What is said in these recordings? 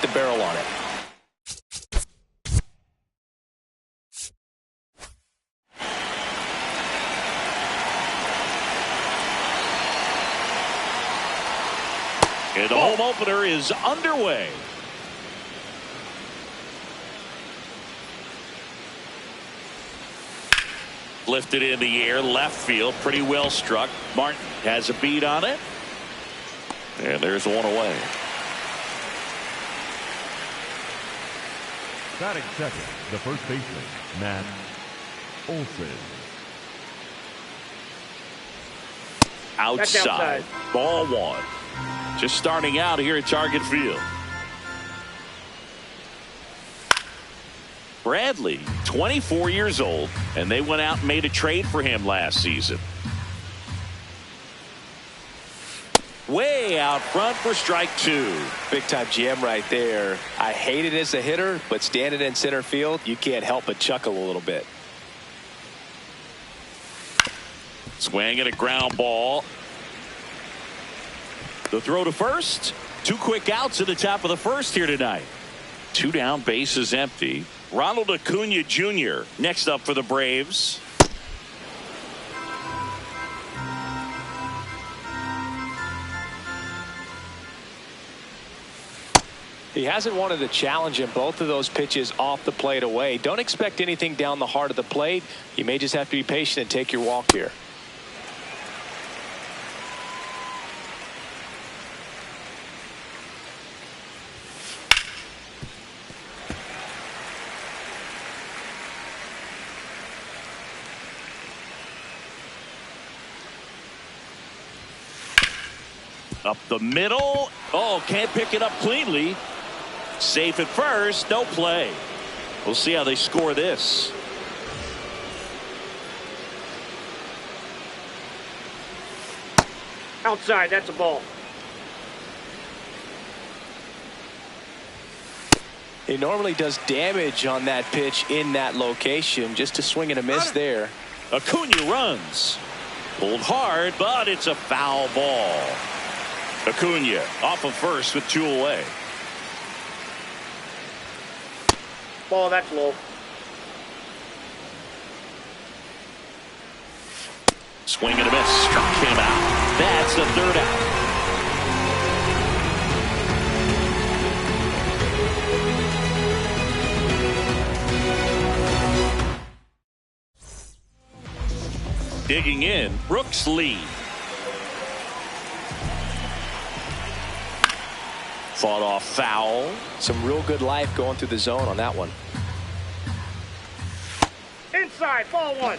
the barrel on it. And the home opener is underway. Lifted in the air, left field, pretty well struck. Martin has a beat on it. And there's one away. Batting second, the first baseman, Matt Olson. Outside. Ball one. Just starting out here at Target Field. Bradley, 24 years old, and they went out and made a trade for him last season. Way out front for strike two. Big time jam right there. I hate it as a hitter, but standing in center field, you can't help but chuckle a little bit. Swing and a ground ball. The throw to first. Two quick outs in the top of the first here tonight. Two down, bases empty. Ronald Acuna Jr. next up for the Braves. He hasn't wanted a challenge in both of those pitches off the plate away. Don't expect anything down the heart of the plate. You may just have to be patient and take your walk here. Up the middle. Oh, can't pick it up cleanly. Safe at first. No play. We'll see how they score this. Outside. That's a ball. He normally does damage on that pitch in that location. Just a swing and a miss there. Acuna runs. Pulled hard, but it's a foul ball. Acuna off of first with two away. Ball, that's low. Swing and a miss. Struck him out. That's the third out. Digging in, Brooks Lee. Fought off foul. Some real good life going through the zone on that one. Inside, ball one.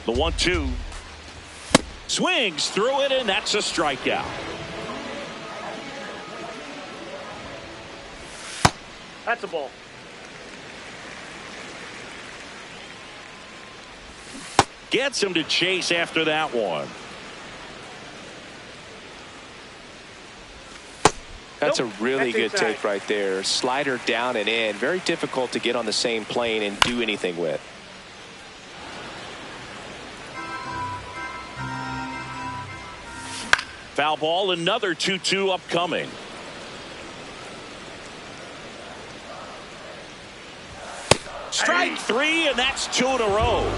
The 1-2. Swings through it, and that's a strikeout. That's a ball. Gets him to chase after that one. That's a really That's good inside. take right there. Slider down and in. Very difficult to get on the same plane and do anything with. Foul ball, another 2-2 upcoming. Strike three, and that's two in a row.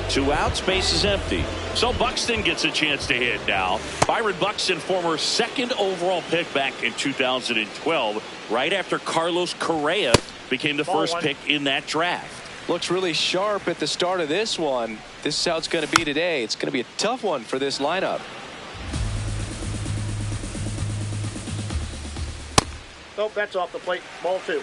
Two outs, base is empty. So Buxton gets a chance to hit now. Byron Buxton, former second overall pick back in 2012, right after Carlos Correa became the first pick in that draft. Looks really sharp at the start of this one. This is how it's going to be today. It's going to be a tough one for this lineup. Nope, that's off the plate. Ball two.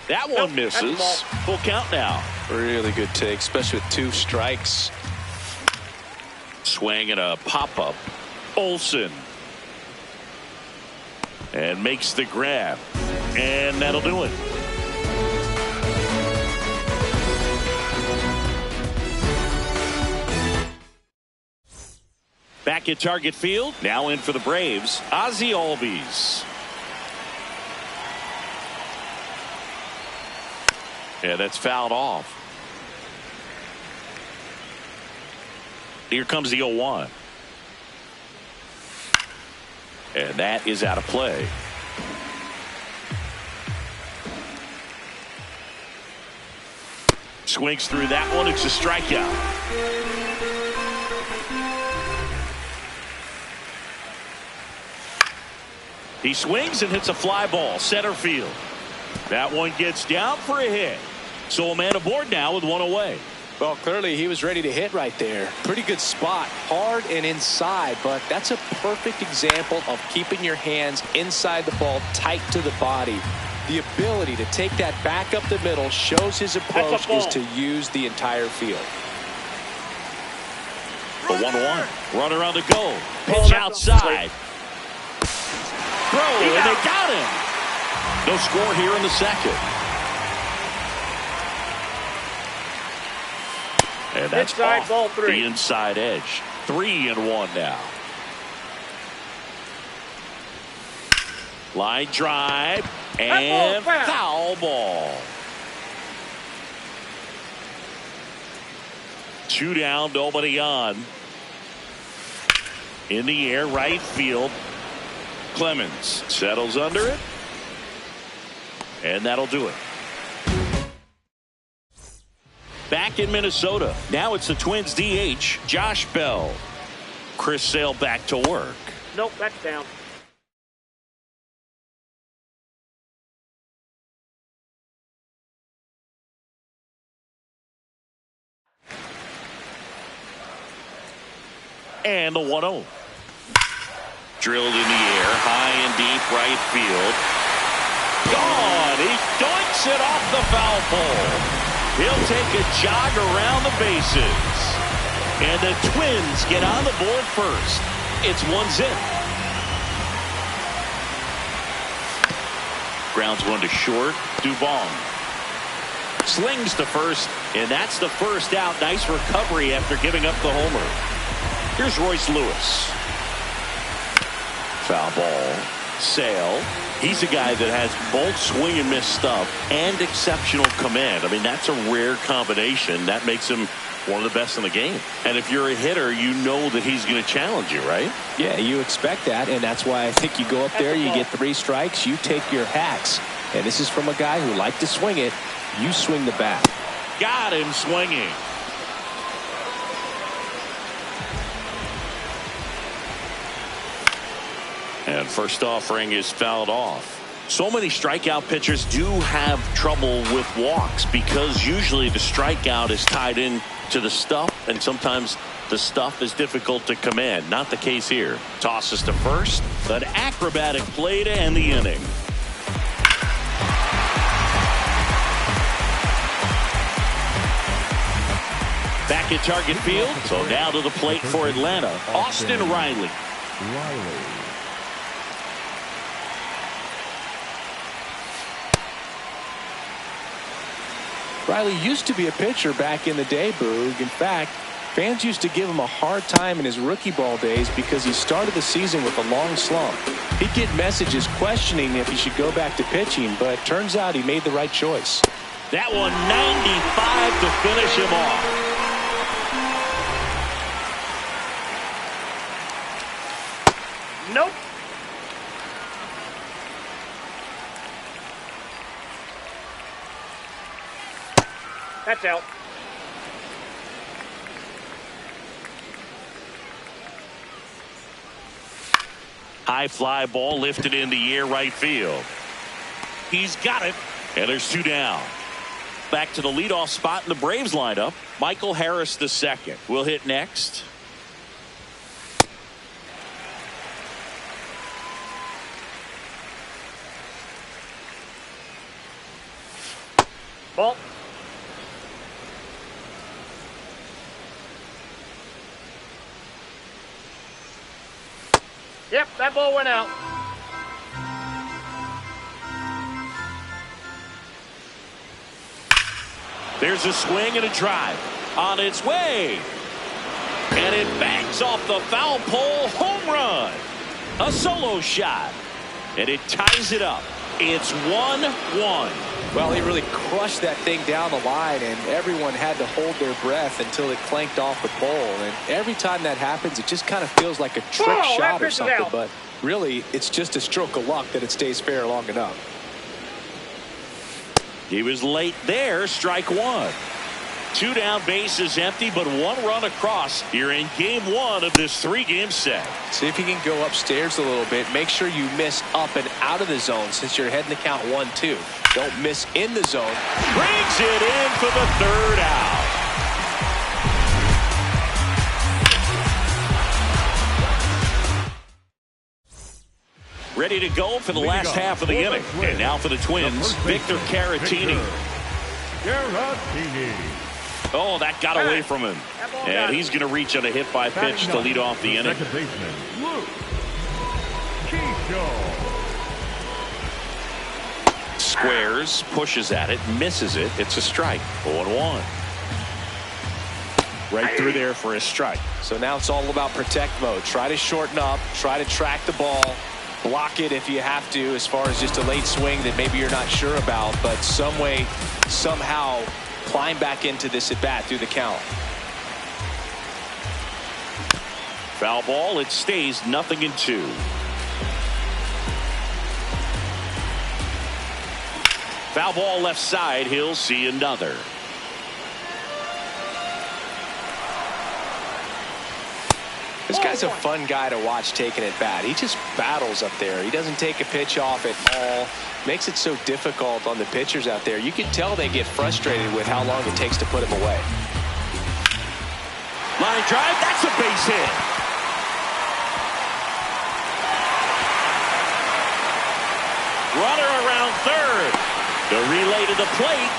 That one misses. Full count now. Really good take, especially with two strikes. Swing and a pop-up. Olson. And makes the grab. And that'll do it. Back at Target Field. Now in for the Braves, Ozzie Albies. Yeah, that's fouled off. Here comes the 0-1. And that is out of play. Swings through that one. It's a strikeout. He swings and hits a fly ball center field. That one gets down for a hit. So a man aboard now with one away. Well, clearly he was ready to hit right there. Pretty good spot, hard and inside, but that's a perfect example of keeping your hands inside the ball, tight to the body. The ability to take that back up the middle shows his approach is to use the entire field. The 1-1. Runner on the go. Pitch outside. Throw, and they got him. No score here in the second. And that's inside, off ball 3. The inside edge. 3-1 now. Line drive and foul ball. 2 down, nobody on. In the air, right field. Clemens settles under it. And that'll do it. Back in Minnesota. Now it's the Twins DH, Josh Bell. Chris Sale back to work. Nope, that's down. And the 1-0. Drilled in the air, high and deep right field. Gone. He doinks it off the foul pole. He'll take a jog around the bases. And the Twins get on the board first. It's 1-0. Grounds one to short. Dubon slings to first, and that's the first out. Nice recovery after giving up the homer. Here's Royce Lewis. Foul ball. Sale. He's a guy that has both swing and miss stuff and exceptional command. I mean, that's a rare combination. That makes him one of the best in the game. And if you're a hitter, you know that he's going to challenge you, right? Yeah, you expect that, and that's why I think you go up there, you get 3 strikes, you take your hacks. And this is from a guy who liked to swing it. You swing the bat. Got him swinging. And first offering is fouled off. So many strikeout pitchers do have trouble with walks because usually the strikeout is tied in to the stuff, and sometimes the stuff is difficult to command. Not the case here. Tosses to first. An acrobatic play to end the inning. Back at Target Field. So now to the plate for Atlanta, Austin Riley. Riley used to be a pitcher back in the day, Boog. In fact, fans used to give him a hard time in his rookie ball days because he started the season with a long slump. He'd get messages questioning if he should go back to pitching, but turns out he made the right choice. That one 95 to finish him off. Nope. That's out. High fly ball lifted in the air right field. He's got it. And there's 2 down. Back to the leadoff spot in the Braves lineup. Michael Harris II will hit next. Ball. Yep, that ball went out. There's a swing and a drive on its way. And it bangs off the foul pole. Home run. A solo shot. And it ties it up. It's 1-1. Well, he really crushed that thing down the line, and everyone had to hold their breath until it clanked off the pole. And every time that happens, it just kind of feels like a trick shot or something. But really, it's just a stroke of luck that it stays fair long enough. He was late there. Strike one. 2 down, bases empty, but 1 run across here in game 1 of this 3-game set. See if you can go upstairs a little bit. Make sure you miss up and out of the zone since you're heading to count 1-2. Don't miss in the zone. Brings it in for the 3rd out. Ready to go for the last half of the inning. And now for the Twins, Victor Caratini. Oh, that got away from him. And he's going to reach on a hit by pitch to lead off the inning. Squares, pushes at it, misses it. It's a strike. 0-1. Right through there for a strike. So now it's all about protect mode. Try to shorten up, try to track the ball, block it if you have to, as far as just a late swing that maybe you're not sure about, but some way, somehow climb back into this at bat through the count. Foul ball. It stays 0-2. Foul ball left side. He'll see another. This guy's a fun guy to watch taking at bat. He just battles up there. He doesn't take a pitch off at all. Makes it so difficult on the pitchers out there. You can tell they get frustrated with how long it takes to put him away. Line drive. That's a base hit. Runner around third. The relay to the plate.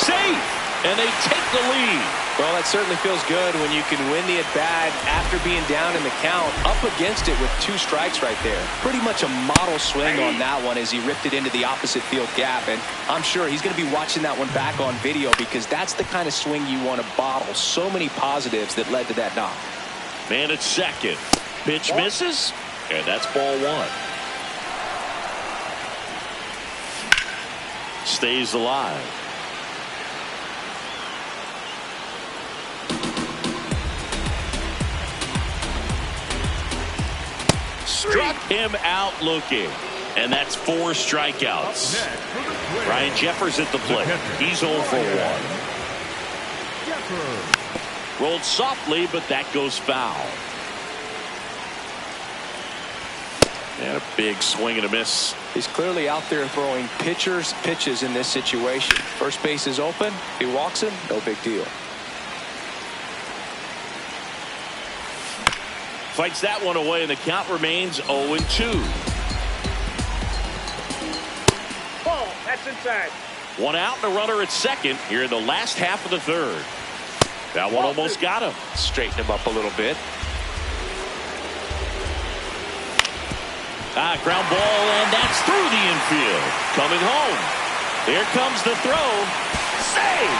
Safe. And they take the lead. Well, that certainly feels good when you can win the at-bat after being down in the count, up against it with 2 strikes right there. Pretty much a model swing on that one as he ripped it into the opposite field gap. And I'm sure he's going to be watching that one back on video because that's the kind of swing you want to bottle. So many positives that led to that knock. Man at second. Pitch misses. And that's ball 1. Stays alive. Struck him out looking. And that's 4 strikeouts. Ryan Jeffers at the plate. He's 0 for 1. Rolled softly, but that goes foul. And a big swing and a miss. He's clearly out there throwing pitchers pitches in this situation. First base is open. If he walks him, no big deal. Fights that one away, and the count remains 0-2. Ball. That's inside. 1 out and a runner at second here in the last half of the 3rd. That one almost got him. Straighten him up a little bit. Ground ball, and that's through the infield. Coming home. Here comes the throw. Save!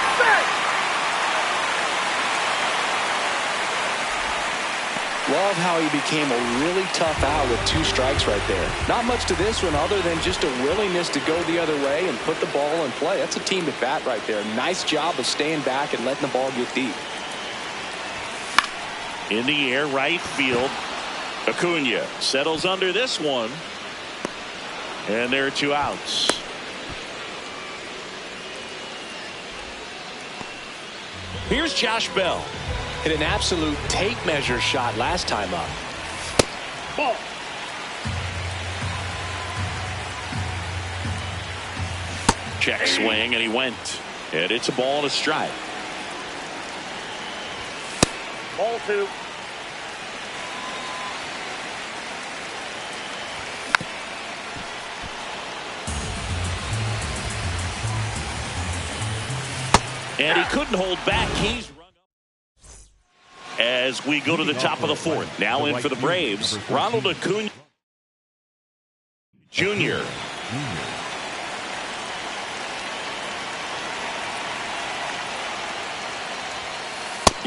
Love how he became a really tough out with 2 strikes right there. Not much to this one other than just a willingness to go the other way and put the ball in play. That's a team at bat right there. Nice job of staying back and letting the ball get deep. In the air, right field. Acuna settles under this one. And there are 2 outs. Here's Josh Bell. Hit an absolute tape measure shot last time up. Ball. Check swing, and he went. And it's a ball and a strike. Ball 2. And he couldn't hold back. He's run up. As we go to the top of the 4th. Now in for the Braves, Ronald Acuna Jr.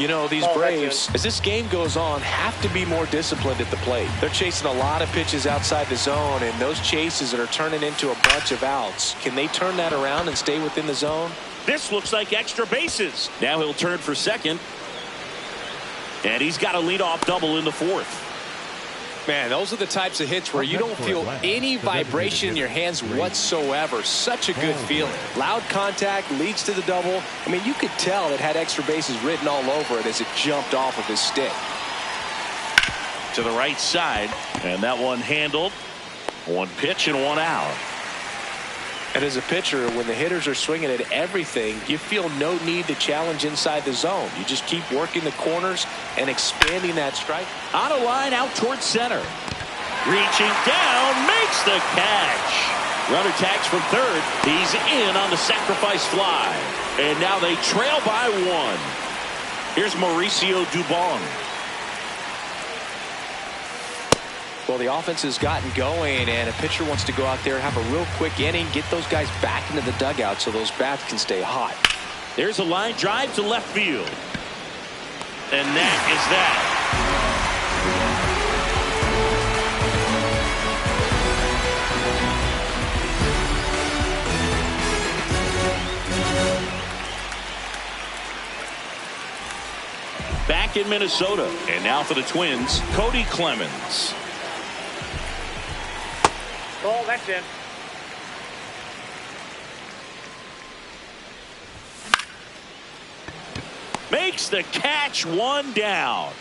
You know, these Braves, as this game goes on, have to be more disciplined at the plate. They're chasing a lot of pitches outside the zone, and those chases that are turning into a bunch of outs. Can they turn that around and stay within the zone? This looks like extra bases. Now he'll turn for second. And he's got a leadoff double in the fourth. Man, those are the types of hits where you don't feel any vibration in your hands whatsoever. Such a good feeling. Loud contact leads to the double. I mean, you could tell it had extra bases written all over it as it jumped off of his stick. To the right side, and that one handled. One pitch and one out. And as a pitcher, when the hitters are swinging at everything, you feel no need to challenge inside the zone. You just keep working the corners and expanding that strike. On a line out towards center. Reaching down, makes the catch. Runner tags from third. He's in on the sacrifice fly. And now they trail by one. Here's Mauricio Dubon. Well, the offense has gotten going, and a pitcher wants to go out there, have a real quick inning, get those guys back into the dugout so those bats can stay hot. There's a line drive to left field. And that is that. Back in Minnesota, and now for the Twins, Cody Clemens. Ball, that's in. Makes the catch, one down.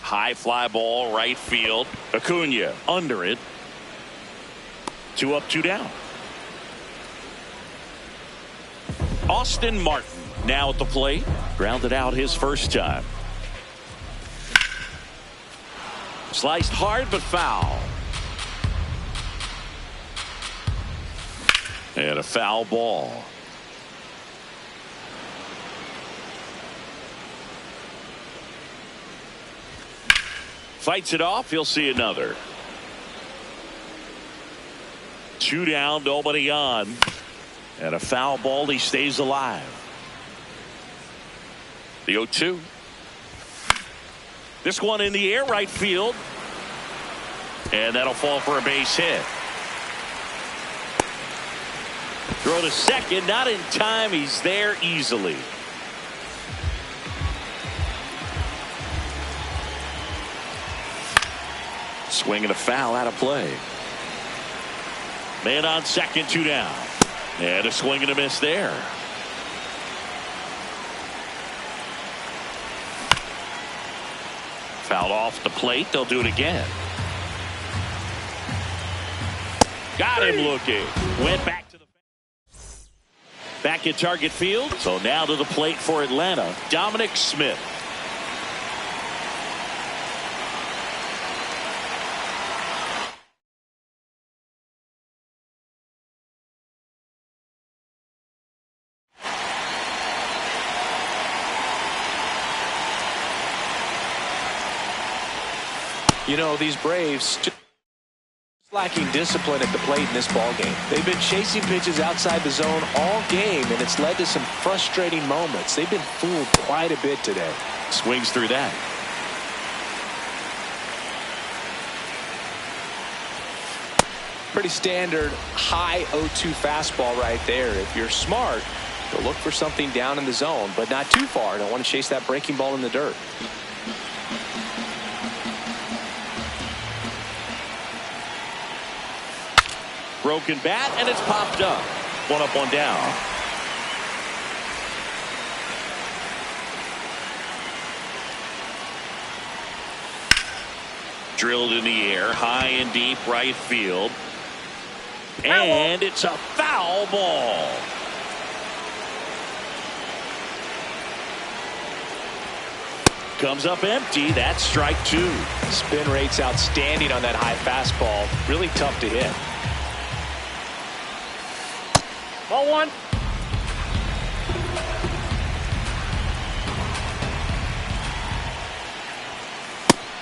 High fly ball, right field. Acuna under it. 2 up, 2 down. Austin Martin now at the plate. Grounded out his first time. Sliced hard but foul. And a foul ball. Fights it off. He'll see another. 2 down, nobody on. And a foul ball. He stays alive. The 0-2. This one in the air, right field. And that'll fall for a base hit. Throw to second, not in time. He's there easily. Swinging a foul out of play. Man on second, 2 down. And a swing and a miss there. Fouled off the plate. They'll do it again. Got him looking. Went back to the back at target field. So now to the plate for Atlanta, Dominic Smith. You know, these Braves just lacking discipline at the plate in this ball game. They've been chasing pitches outside the zone all game, and it's led to some frustrating moments. They've been fooled quite a bit today. Swings through that. Pretty standard high 0-2 fastball right there. If you're smart, you'll look for something down in the zone, but not too far. Don't want to chase that breaking ball in the dirt. Broken bat, and it's popped up. 1 up, 1 down. Drilled in the air, high and deep right field. And it's a foul ball. Comes up empty. That's strike 2. Spin rate's outstanding on that high fastball. Really tough to hit. Ball 1.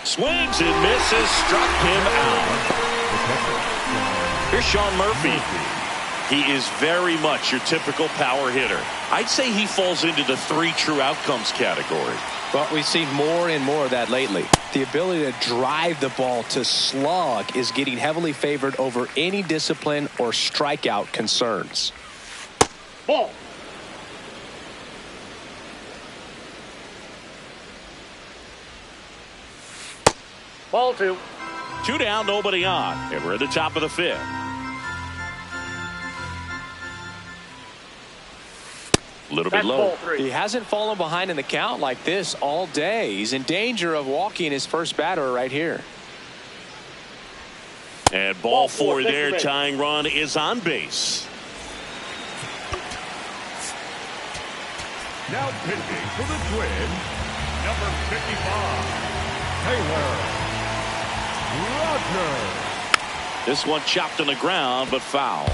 Swings and misses, struck him out. Here's Sean Murphy. He is very much your typical power hitter. I'd say he falls into the 3 true outcomes category. But we've seen more and more of that lately. The ability to drive the ball to slug is getting heavily favored over any discipline or strikeout concerns. Ball. Ball 2. 2 down, nobody on. And we're at the top of the 5th. A little bit low. He hasn't fallen behind in the count like this all day. He's in danger of walking his first batter right here. And ball 4 there. Tying run is on base. Now pitching for the Twins, number 55, Taylor Rogers. This one chopped on the ground, but foul.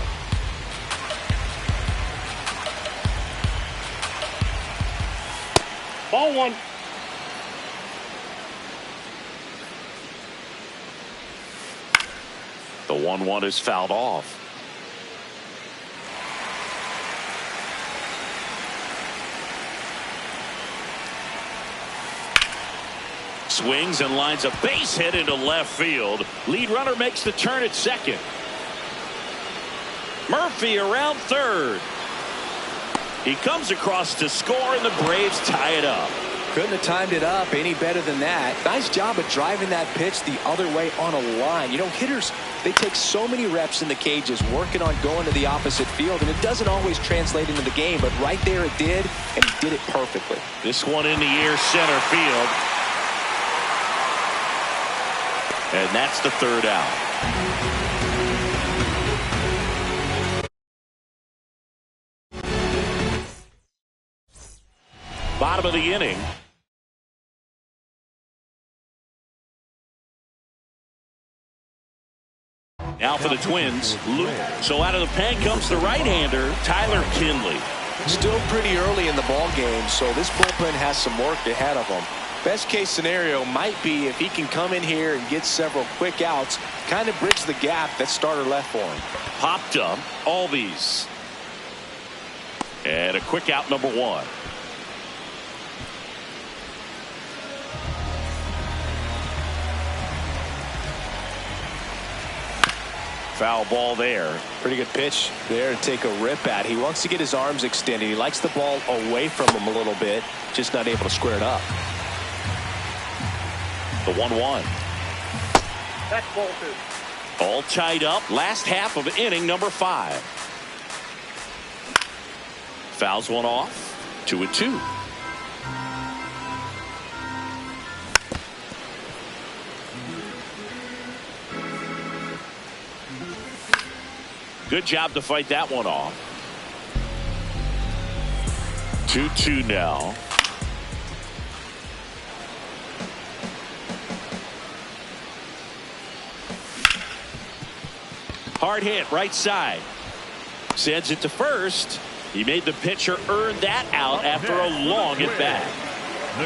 Ball 1. The 1-1 is fouled off. Swings and lines a base hit into left field. Lead runner makes the turn at second. Murphy around third. He comes across to score, and the Braves tie it up. Couldn't have timed it up any better than that. Nice job of driving that pitch the other way on a line. You know, hitters, they take so many reps in the cages working on going to the opposite field, and it doesn't always translate into the game, but right there it did, and he did it perfectly. This one in the air, center field. And that's the 3rd out. Bottom of the inning. Now for the Twins, Luke. So out of the pen comes the right-hander, Tyler Kinley. Still pretty early in the ball game, so this bullpen has some work ahead of them. Best case scenario might be if he can come in here and get several quick outs, kind of bridge the gap that starter left for him. Popped up, Albies. And a quick out, number 1. Foul ball there. Pretty good pitch there to take a rip at. He wants to get his arms extended. He likes the ball away from him a little bit, just not able to square it up. The 1-1. That's ball 2. All tied up. Last half of inning number 5. Fouls one off. 2-2. Good job to fight that one off. 2-2 now. Hard hit, right side. Sends it to first. He made the pitcher earn that out after a long at bat.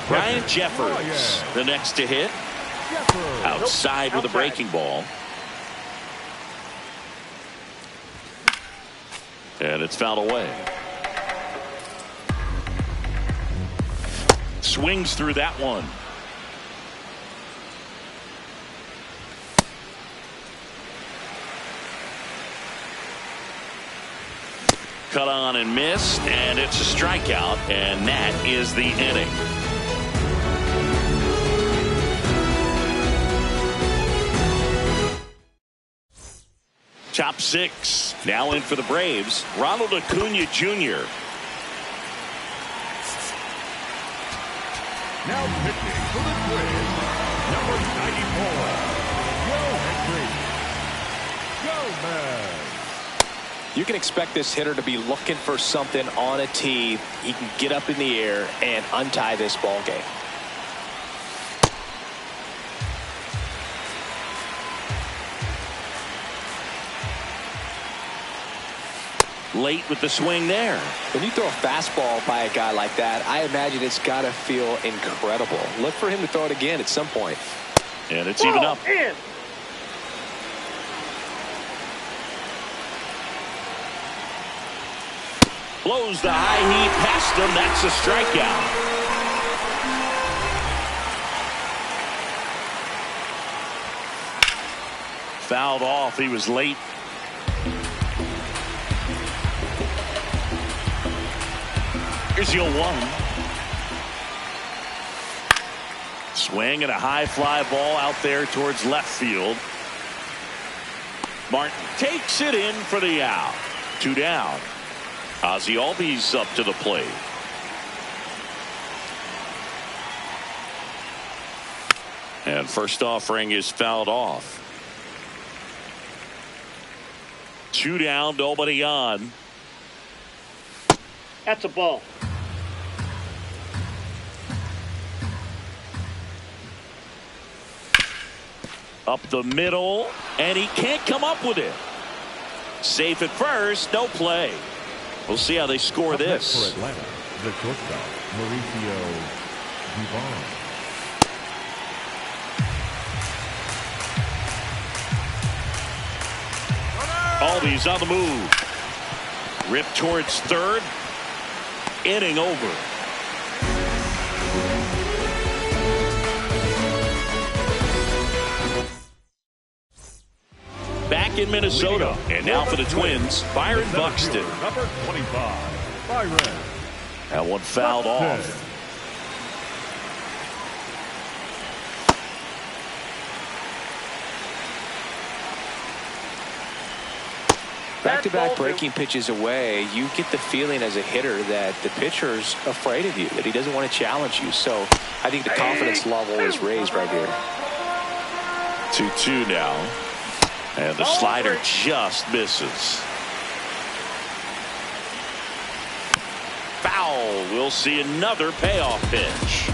Brian Jeffers, the next to hit. Outside with a breaking ball. And it's fouled away. Swings through that one. Cut on and missed, and it's a strikeout, and that is the inning. Top 6 now in for the Braves. Ronald Acuna Jr. Now pitching for the Twins, number 94, Joe Hendry. Gomez. You can expect this hitter to be looking for something on a tee. He can get up in the air and untie this ball game. Late with the swing there. When you throw a fastball by a guy like that, I imagine it's got to feel incredible. Look for him to throw it again at some point. And it's even up. In. Blows the high heat past him. That's a strikeout. Fouled off. He was late. Here's your 1. Swing and a high fly ball out there towards left field. Martin takes it in for the out. 2 down. Ozzie Albies up to the plate. And first offering is fouled off. 2 down, nobody on. That's a ball. Up the middle, and he can't come up with it. Safe at first, no play. We'll see how they score this. For Atlanta, the shortstop, Mauricio Dubon. Albies on the move. Rip towards third. Inning over. Back in Minnesota, and now for the Twins, Byron Buxton. Number 25, Byron. That one fouled off. Back-to-back breaking pitches away, you get the feeling as a hitter that the pitcher's afraid of you, that he doesn't want to challenge you. So I think the confidence level is raised right here. 2-2 now. And the slider just misses. Foul. We'll see another payoff pitch.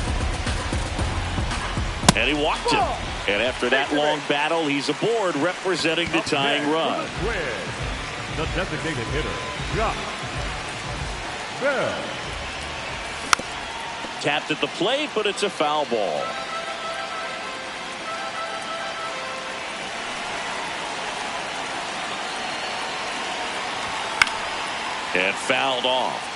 And he walked him. And after that long battle, he's aboard representing the tying run. The designated hitter, Josh Bell. Tapped at the plate, but it's a foul ball. And fouled off.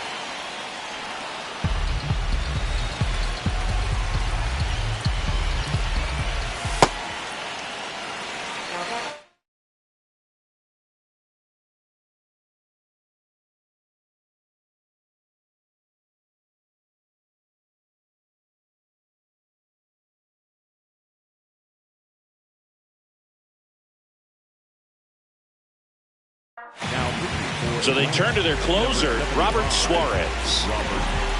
So they turn to their closer, Robert Suarez.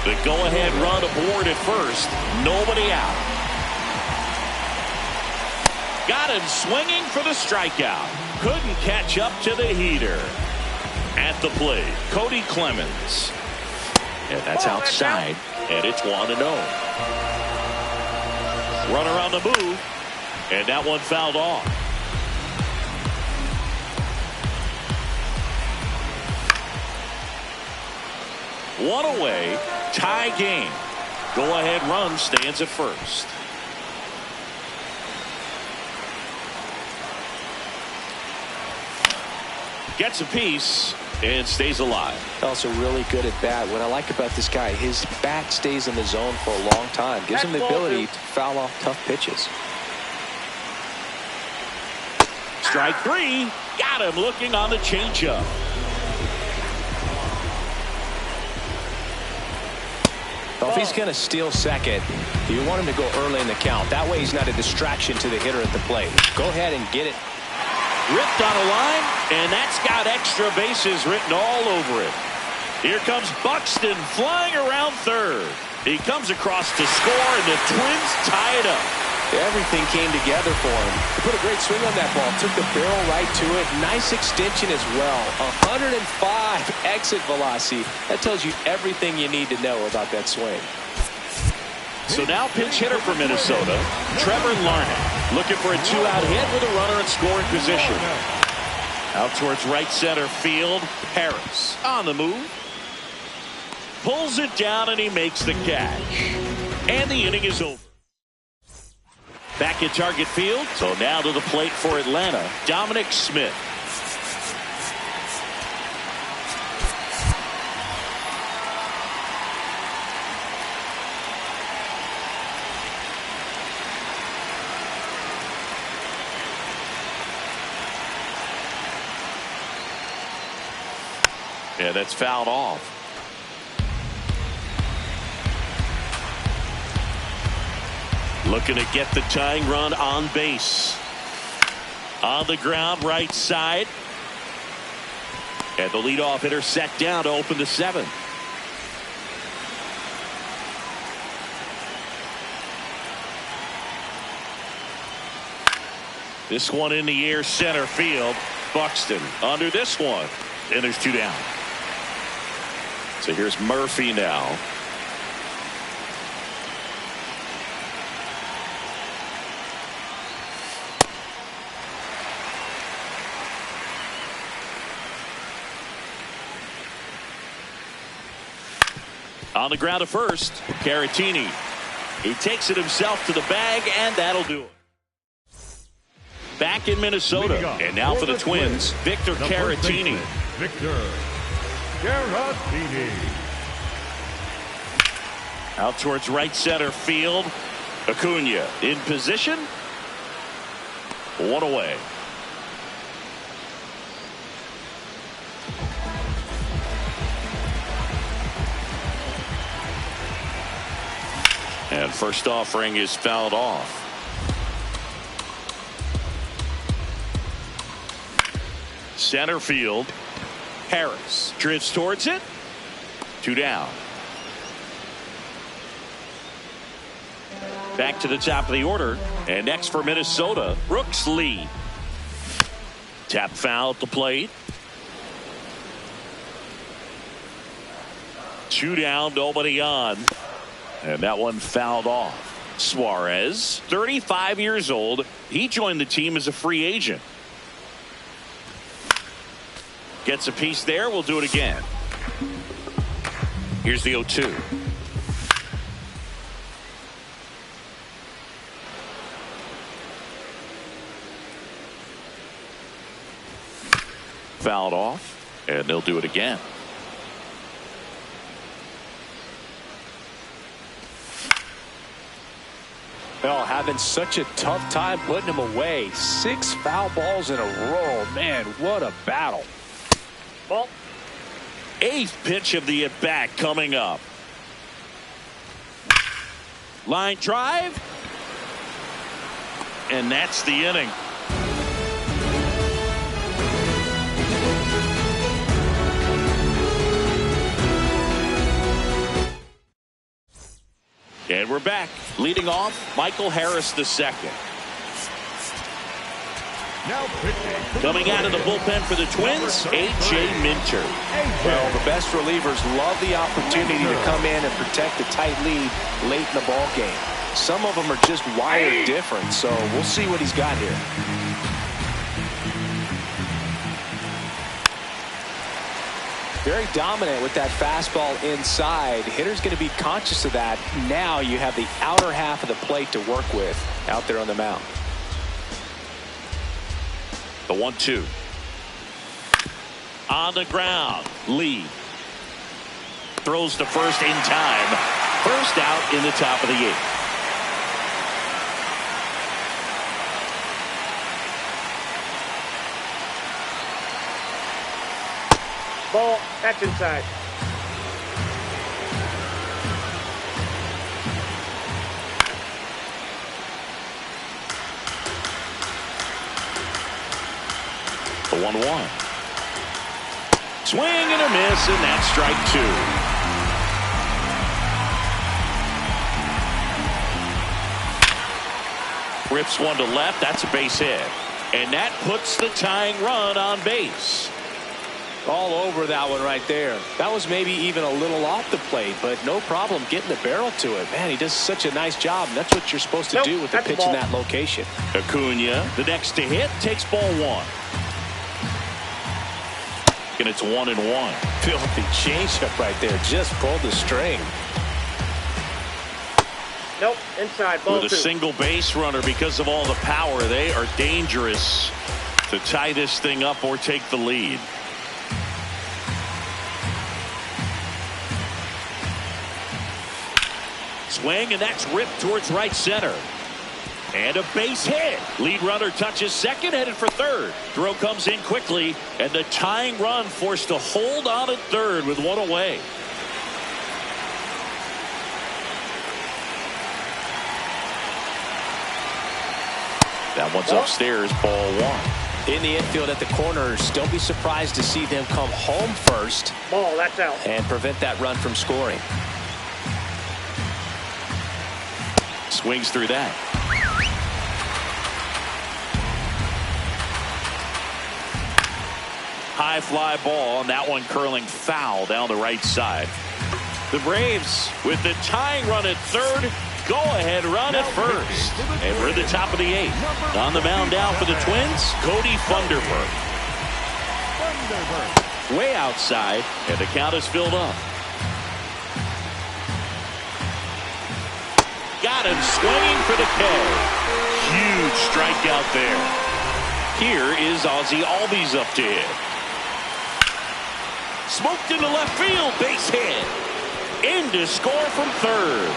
The go-ahead run aboard at first. Nobody out. Got him swinging for the strikeout. Couldn't catch up to the heater. At the plate, Cody Clemens. And that's outside. And it's 1-0. Runner on the move. And that one fouled off. One away, tie game. Go-ahead run stands at first. Gets a piece and stays alive. Also really good at bat. What I like about this guy, his bat stays in the zone for a long time. Gives him the ability to foul off tough pitches. Strike 3. Got him looking on the changeup. Well, if he's going to steal second, you want him to go early in the count. That way he's not a distraction to the hitter at the plate. Go ahead and get it. Ripped on a line, and that's got extra bases written all over it. Here comes Buxton flying around third. He comes across to score, and the Twins tie it up. Everything came together for him. He put a great swing on that ball. Took the barrel right to it. Nice extension as well. 105 exit velocity. That tells you everything you need to know about that swing. So now pinch hitter for Minnesota, Trevor Larnach. Looking for a 2-out hit with a runner in scoring position. Out towards right center field. Harris on the move. Pulls it down and he makes the catch. And the inning is over. Back at target field. So now to the plate for Atlanta, Dominic Smith. Yeah, that's fouled off. Looking to get the tying run on base. On the ground, right side. And the leadoff hitter set down to open the 7th. This one in the air, center field. Buxton under this one. And there's 2 down. So here's Murphy now. On the ground to first, Caratini. He takes it himself to the bag, and that'll do it. Back in Minnesota, and now for the Twins, Victor Caratini. Victor Caratini. Out towards right center field. Acuna in position. 1 away. And first offering is fouled off. Center field. Harris drifts towards it. 2 down. Back to the top of the order. And next for Minnesota, Brooks Lee. Tap foul at the plate. 2 down, nobody on. And that one fouled off. Suarez, 35 years old. He joined the team as a free agent. Gets a piece there. We'll do it again. Here's the 0-2. Fouled off. And they'll do it again. Well, having such a tough time putting him away. 6 foul balls in a row. Man, what a battle. Ball. 8th pitch of the at-bat coming up. Line drive. And that's the inning. And we're back. Leading off, Michael Harris II. Now pitching. Coming out of the bullpen for the Twins, A.J. Minter. Well, the best relievers love the opportunity to come in and protect a tight lead late in the ball game. Some of them are just wired different, so we'll see what he's got here. Very dominant with that fastball inside. Hitter's going to be conscious of that. Now you have the outer half of the plate to work with out there on the mound. The 1-2. On the ground, Lee throws to first in time. First out in the top of the 8th. Ball. That's inside. The 1-1. Swing and a miss, and that's strike 2. Rips one to left. That's a base hit. And that puts the tying run on base. All over that one right there. That was maybe even a little off the plate, but no problem getting the barrel to it. Man, he does such a nice job, and that's what you're supposed to do with the pitch in that location. Acuna, the next to hit, takes ball 1. And it's 1-1. Filthy changeup right there. Just pulled the string. Nope. Inside. Ball 2. With a single base runner, because of all the power, they are dangerous to tie this thing up or take the lead. Swing, and that's ripped towards right center. And a base hit. Lead runner touches second, headed for third. Throw comes in quickly, and the tying run forced to hold on at third with one away. That one's upstairs, ball one. In the infield at the corners, don't be surprised to see them come home first. Ball, that's out. And prevent that run from scoring. Swings through that. High fly ball, and that one curling foul down the right side. The Braves with the tying run at third. Go ahead run at first. And we're at the top of the eighth. On the mound now for the Twins, Cody Funderburk. Way outside, and the count is filled up. Got him swinging for the K. Huge strikeout there. Here is Ozzie Albies up to hit. Smoked into left field, base hit. In to score from third.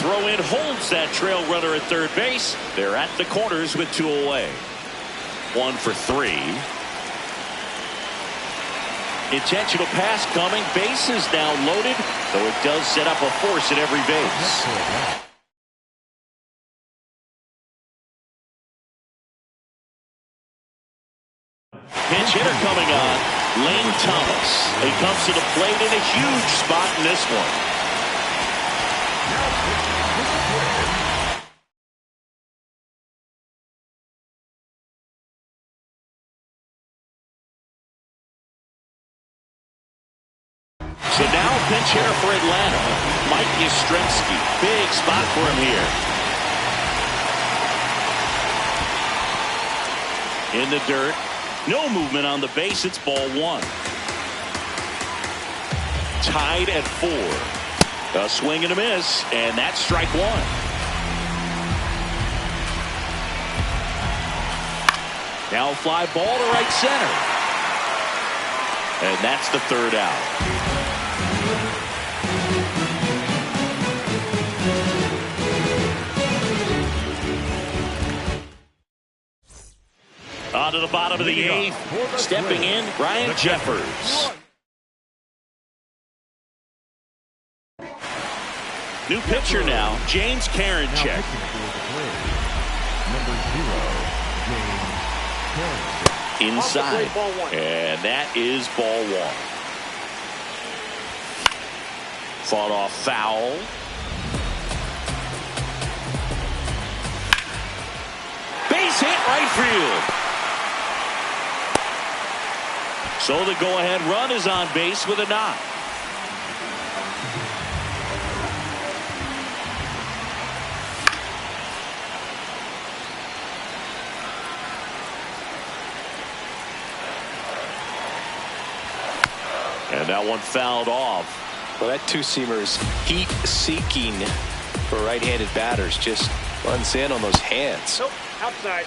Throw in holds that trail runner at third base. They're at the corners with two away. 1 for 3. Intentional pass coming. Bases now loaded, though it does set up a force at every base. Pinch hitter coming on. Lane Thomas. He comes to the plate in a huge spot in this one. So now pinch hitter for Atlanta, Mike Yastrzemski. Big spot for him here. In the dirt. No movement on the base. It's ball one. Tied at 4. A swing and a miss, and that's strike one. Now fly ball to right center. And that's the third out. On to the bottom of the eighth. Stepping in, Ryan Jeffers. New pitcher now, James Karinchak. Inside. And that is ball one. Fought off foul. Base hit right field. So the go-ahead run is on base with a knock. And that one fouled off. Well, that two-seamer is heat-seeking for right-handed batters. Just runs in on those hands. Nope, outside.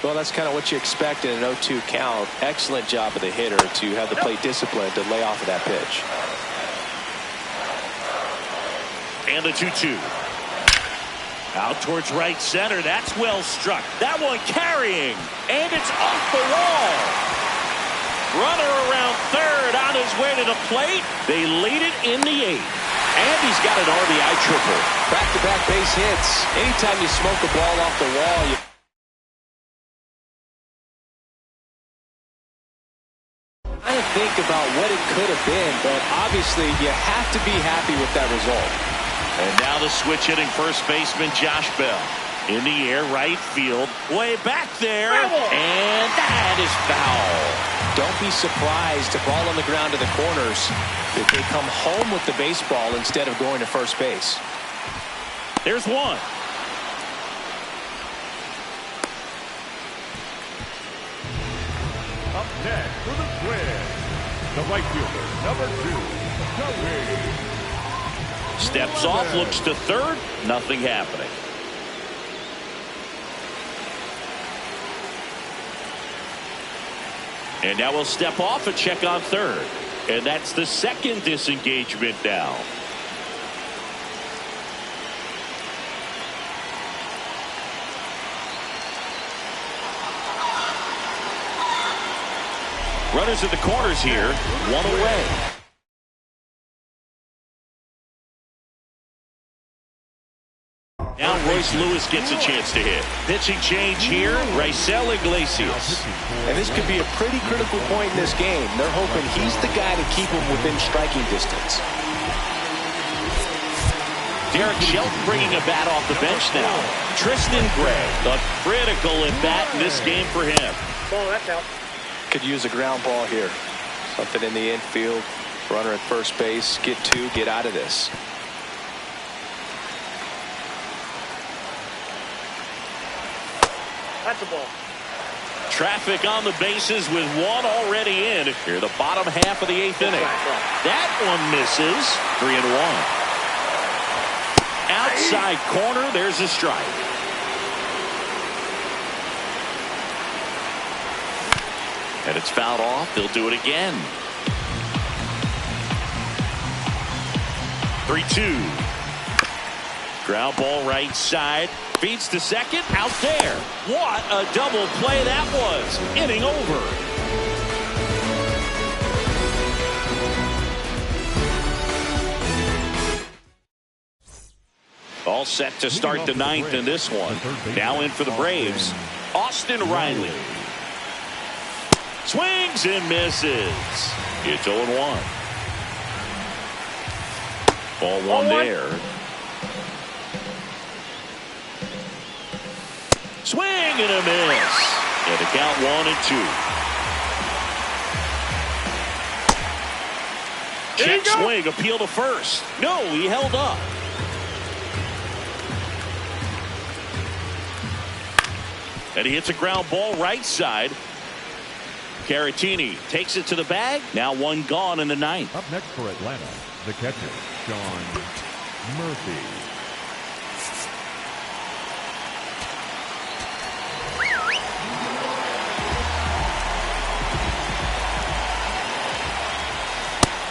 Well, that's kind of what you expect in an 0-2 count. Excellent job of the hitter to have the plate discipline to lay off of that pitch. And the 2-2. Out towards right center. That's well struck. That one carrying. And it's off the wall. Runner around third on his way to the plate. They lead it in the 8th. And he's got an RBI triple. Back-to-back base hits. Anytime you smoke a ball off the wall, you think about what it could have been, but obviously you have to be happy with that result. And now the switch hitting first baseman Josh Bell. In the air, right field, way back there, and that is foul. Don't be surprised to ball on the ground to the corners if they come home with the baseball instead of going to first base. There's one. Up next for the Twins, the right fielder, number 2, Cody. Steps off, looks to third, nothing happening. And now we'll step off and check on third. And that's the second disengagement now. Runners at the corners here, one away. Now Royce Lewis gets a chance to hit. Pitching change here, Raisel Iglesias. And this could be a pretty critical point in this game. They're hoping he's the guy to keep him within striking distance. Derek Shelton bringing a bat off the bench now. Tristan Gray, the critical at bat in this game for him. Ball, that's out. Could use a ground ball here. Something in the infield. Runner at first base. Get two. Get out of this. That's a ball. Traffic on the bases with one already in. Here, the bottom half of the 8th inning. That one misses. 3-1. Outside corner, there's a strike. And it's fouled off. They'll do it again. 3-2. Ground ball right side. Feeds to second. Out there. What a double play that was. Inning over. All set to start the 9th in this one. Now in for the Braves, Austin Riley. Swings and misses. It's 0-1. Ball one there. Swing and a miss. And the count 1-2. Check swing, appeal to first. No, he held up. And he hits a ground ball right side. Caratini takes it to the bag. Now one gone in the 9th. Up next for Atlanta, the catcher, Sean Murphy.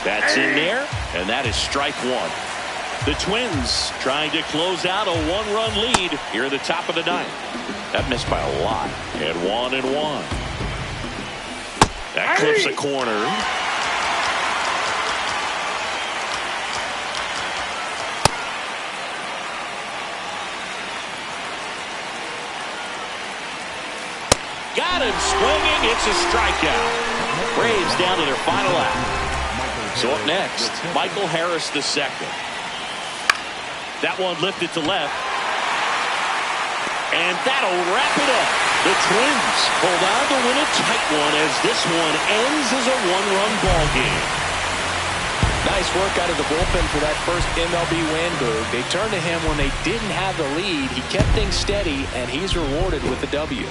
That's in there, and that is strike one. The Twins trying to close out a one-run lead here at the top of the 9th. That missed by a lot. And 1-1. That clips a corner. Got him swinging. It's a strikeout. Braves down to their final out. So up next, Michael Harris II. That one lifted to left. And that'll wrap it up. The Twins hold on to win a tight one as this one ends as a one-run ball game. Nice work out of the bullpen for that first MLB win, Boog. They turned to him when they didn't have the lead. He kept things steady, and he's rewarded with the W.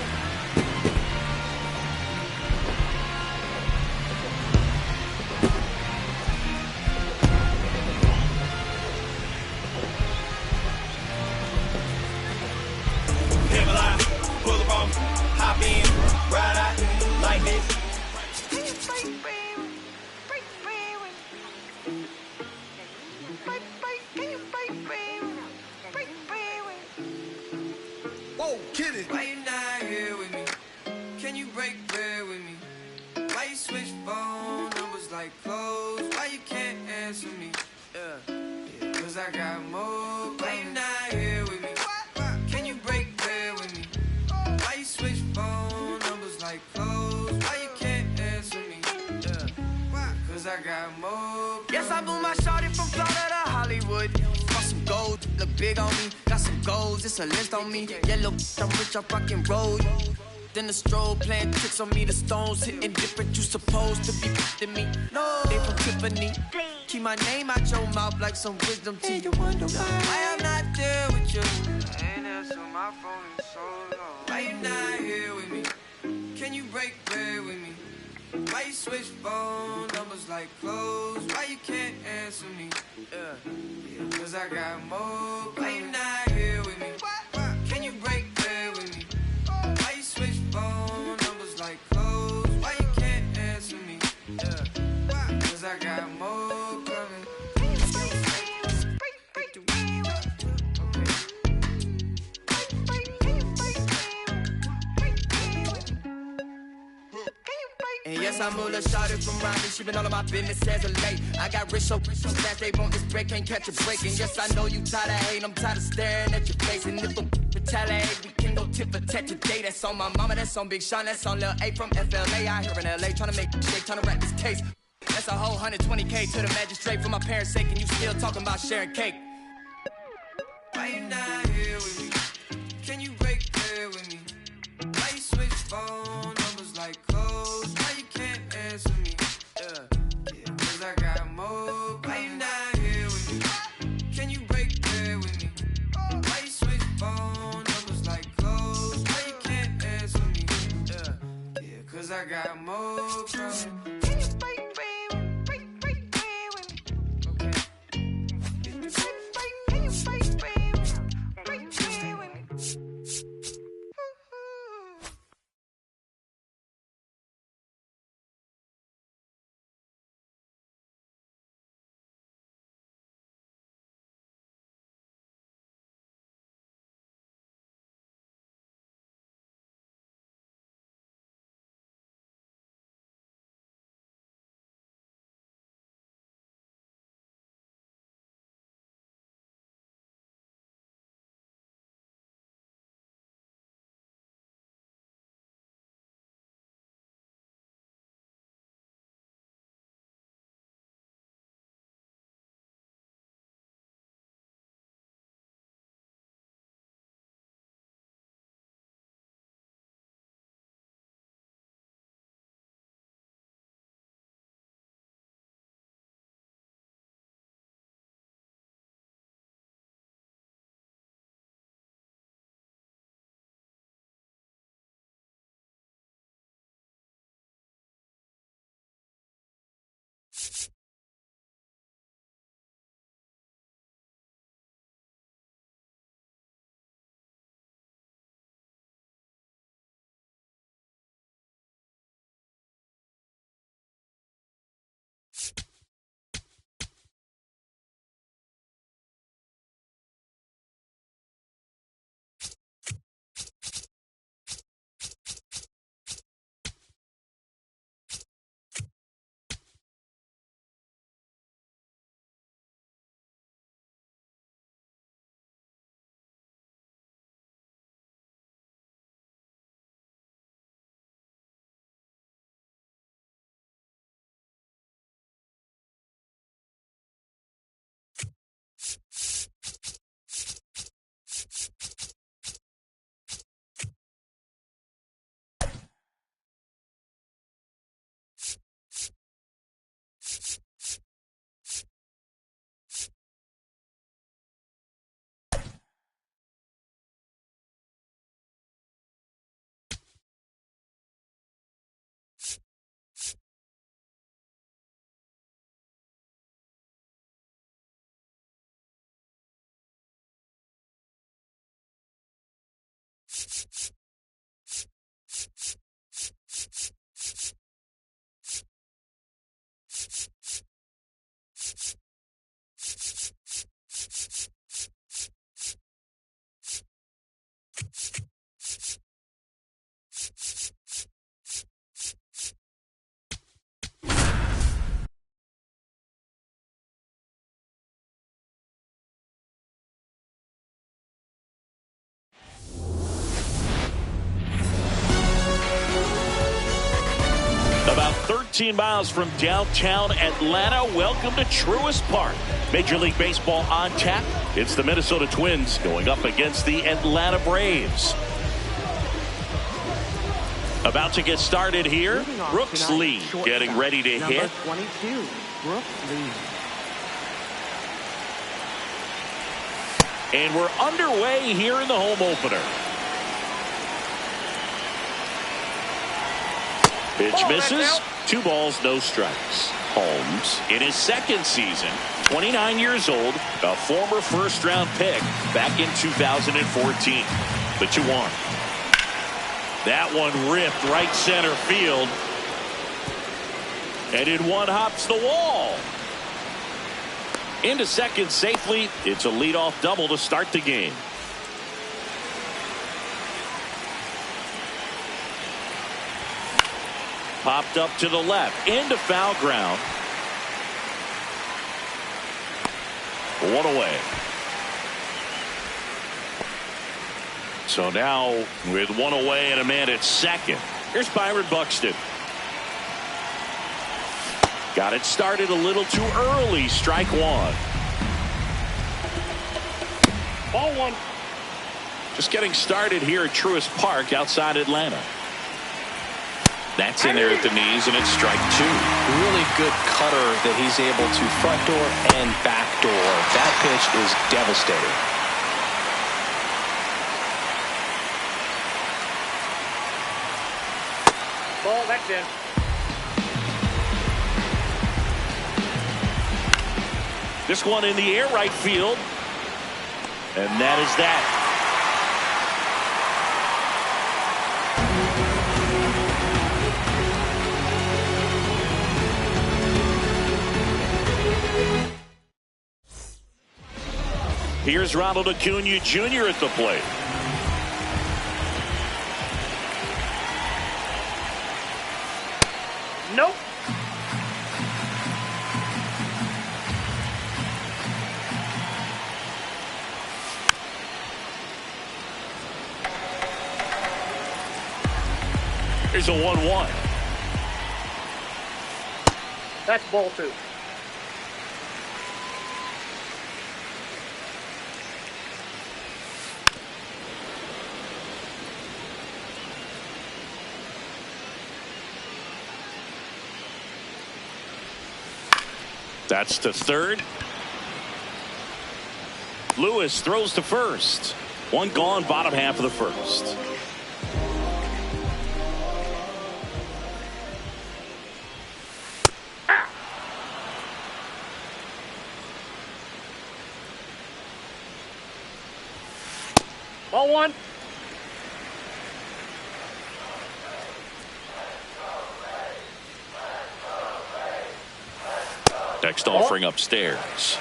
Why you not here with me? Can you break bread with me? Why you switch phone numbers like clothes? Why you can't answer me? Cause I got more. Why you not here with me? Can you break bread with me? Why you switch phone numbers like clothes? Why you can't answer me? Cause I got more. Yes, I blew my shorty from Florida to Hollywood. Some gold, look big on me. Got some goals, it's a list on me. Yellow, I'm rich, I fucking roll. Then the strobe playing tricks on me. The stones hitting different, you supposed to be to me. No, they from Tiffany. Keep my name out your mouth like some wisdom teeth. You wonder why I'm not there with you. I ain't answer my phone in so long. Why you not here with me? Can you break bread with me? Why you switch phone numbers like clothes? Why you can't answer me? Cause I got more. Why you not here with me? Can you break bread with me? Why you switch phone numbers like clothes? Why you can't answer me? Cause I got more coming. And yes, I'm a little shorty from Raleigh. She been all of my business as of late. I got rich so fast they want this break, can't catch a break. And yes, I know you tired of hating, I'm tired of staring at your face. And if a retaliate, we can go tit for tat today. That's on my mama, that's on Big Sean, that's on Lil A from FLA. Out here in LA, trying to make shake, trying to wrap this case. That's a whole 120K to the magistrate for my parents' sake. And you still talking about sharing cake. Why you not here with me? Can you break bread with me? Why you switch phone numbers like clothes? Why you can't answer me? Yeah, cause I got more. Why you not here with me? Can you break bread with me? Why you switch phone numbers like clothes? Why you can't answer me? Yeah, cause I got more. Can you break bread with me? Break bread with me? Okay. Can you break bread with me? Break bread with me? About 13 miles from downtown Atlanta, welcome to Truist Park. Major League Baseball on tap. It's the Minnesota Twins going up against the Atlanta Braves. About to get started here. Brooks Lee getting ready to hit. 22, Brooks Lee. And we're underway here in the home opener. Pitch misses. 2 balls, no strikes. Holmes in his second season, 29 years old, a former first-round pick back in 2014. The 2-1. That one ripped right center field. And in one hops the wall. Into second safely. It's a leadoff double to start the game. Popped up to the left. Into foul ground. 1 away. So now with 1 away and a man at second. Here's Byron Buxton. Got it started a little too early. Strike 1. Ball 1. Just getting started here at Truist Park outside Atlanta. That's in there at the knees, and it's strike 2. Really good cutter that he's able to front door and back door. That pitch is devastating. Ball, that's in. This one in the air, right field. And that is that. Here's Ronald Acuna Jr. at the plate. Nope. Here's a 1-1. That's ball 2. That's to third. Lewis throws to first. 1 gone, bottom half of the first. Ball 1. Next offering upstairs.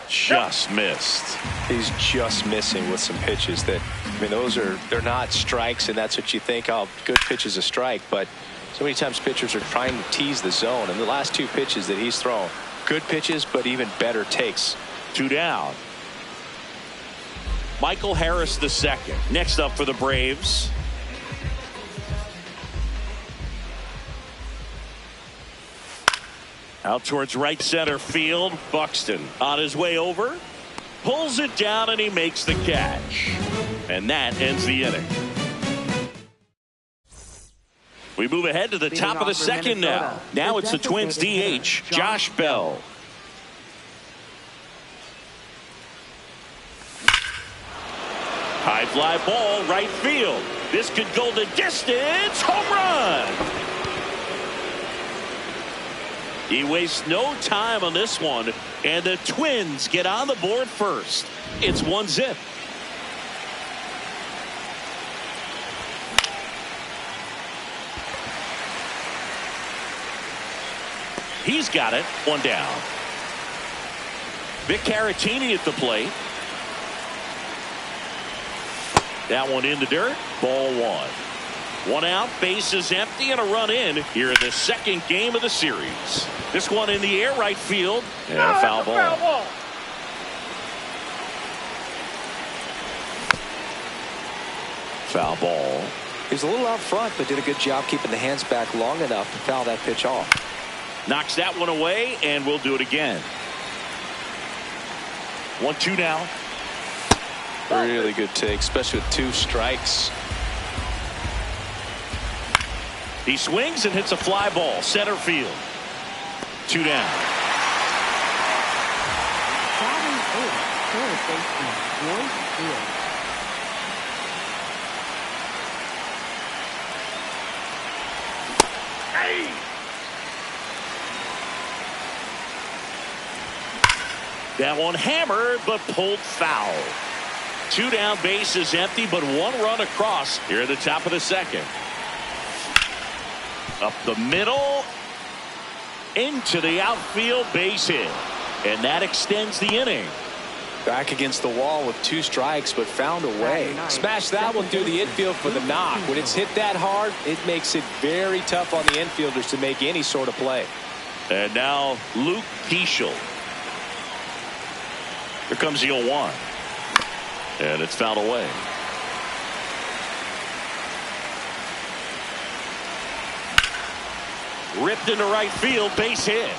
Just missed. He's just missing with some pitches that, I mean, they're not strikes, and that's what you think, oh, good pitch is a strike, but so many times pitchers are trying to tease the zone, and the last 2 pitches that he's thrown, good pitches, but even better takes. 2 down. Michael Harris the second. Next up for the Braves. Out towards right center field. Buxton on his way over. Pulls it down and he makes the catch. And that ends the inning. We move ahead to the top of the second now. Now it's the Twins DH, Josh Bell. High fly ball, right field. This could go the distance. Home run. He wastes no time on this one, and the Twins get on the board first. It's 1-0. He's got it. 1 down. Vic Caratini at the plate. That one in the dirt. Ball 1. 1 out, bases empty, and a run in here in the second game of the series. This one in the air, right field. And a foul ball. Foul ball. He's a little out front, but did a good job keeping the hands back long enough to foul that pitch off. Knocks that one away, and we'll do it again. 1-2 now. Really good take, especially with 2 strikes. He swings and hits a fly ball, center field. 2 down. That one hammered, but pulled foul. 2 down, base is empty, but 1 run across here at the top of the second. Up the middle, into the outfield, base hit. And that extends the inning. Back against the wall with 2 strikes, but found a way. Smash that one through the infield for the knock. When it's hit that hard, it makes it very tough on the infielders to make any sort of play. And now Luke Keeschel. Here comes the 0-1. And it's fouled away. Ripped into right field, base hit.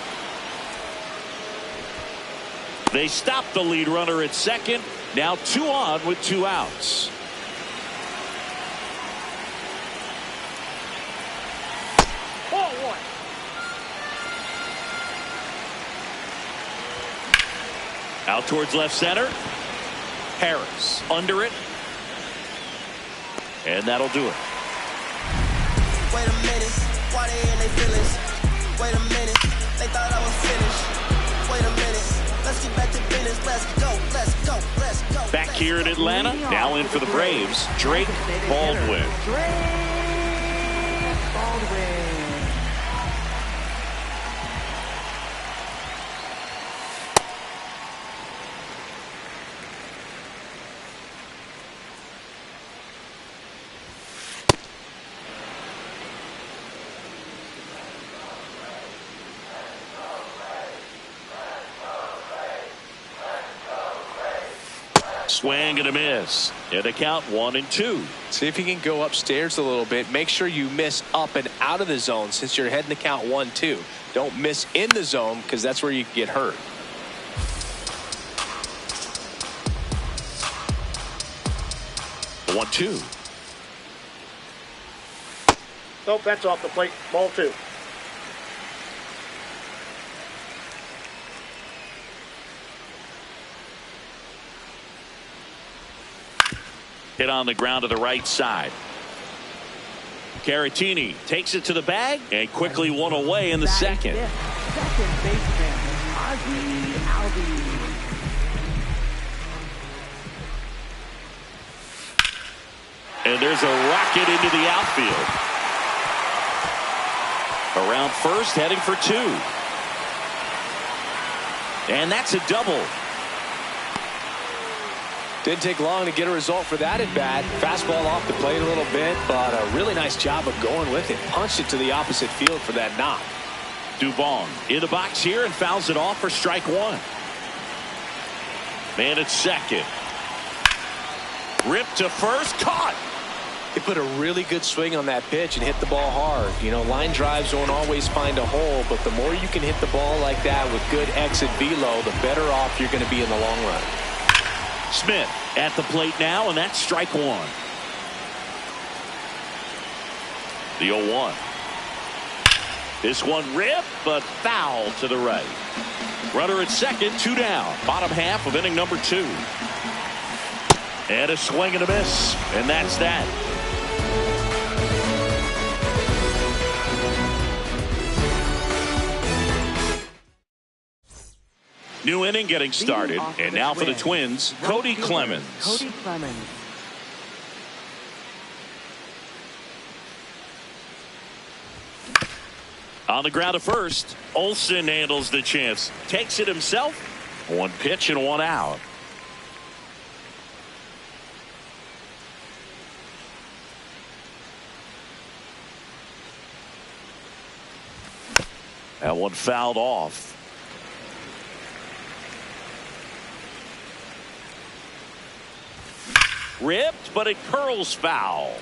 They stop the lead runner at second. Now 2 on with 2 outs. Ball 1. Out towards left center. Harris under it. And that'll do it. Wait a minute. Why they in their feelings? Wait a minute. They thought I was finished. Wait a minute. Let's get back to business. Let's go. Let's go. Let's go. Back here in Atlanta. Now in for the Braves. Drake Baldwin. Drake Baldwin. Swing and a miss. And a count 1-2. See if you can go upstairs a little bit. Make sure you miss up and out of the zone since you're heading to count 1-2. Don't miss in the zone because that's where you can get hurt. One, 2. Nope, that's off the plate. Ball 2. Hit on the ground to the right side. Caratini takes it to the bag and quickly one away in the second. Second baseman, Ozzie Albies. And there's a rocket into the outfield. Around first, heading for 2. And that's a double. Didn't take long to get a result for that at bat. Fastball off the plate a little bit, but a really nice job of going with it. Punched it to the opposite field for that knock. Dubon in the box here and fouls it off for strike 1. Man at second. Ripped to first, caught. They put a really good swing on that pitch and hit the ball hard. You know, line drives don't always find a hole, but the more you can hit the ball like that with good exit velo, the better off you're going to be in the long run. Smith at the plate now, and that's strike 1. The 0-1. This one ripped, but foul to the right. Runner at second, 2 down. Bottom half of inning number 2. And a swing and a miss, and that's that. New inning getting started, and now for the Twins, Cody Clemens. Cody Clemens. On the ground at first, Olsen handles the chance. Takes it himself. 1 pitch and 1 out. That one fouled off. Ripped, but it curls foul.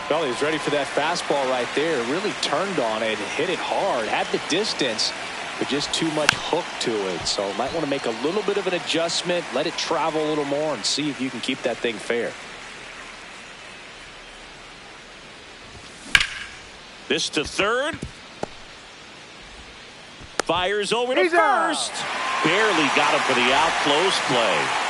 Well, he was ready for that fastball right there. Really turned on it, hit it hard, had the distance, but just too much hook to it. So might want to make a little bit of an adjustment, let it travel a little more, and see if you can keep that thing fair. This to third. Fires over to first. Barely got him for the out. Close play.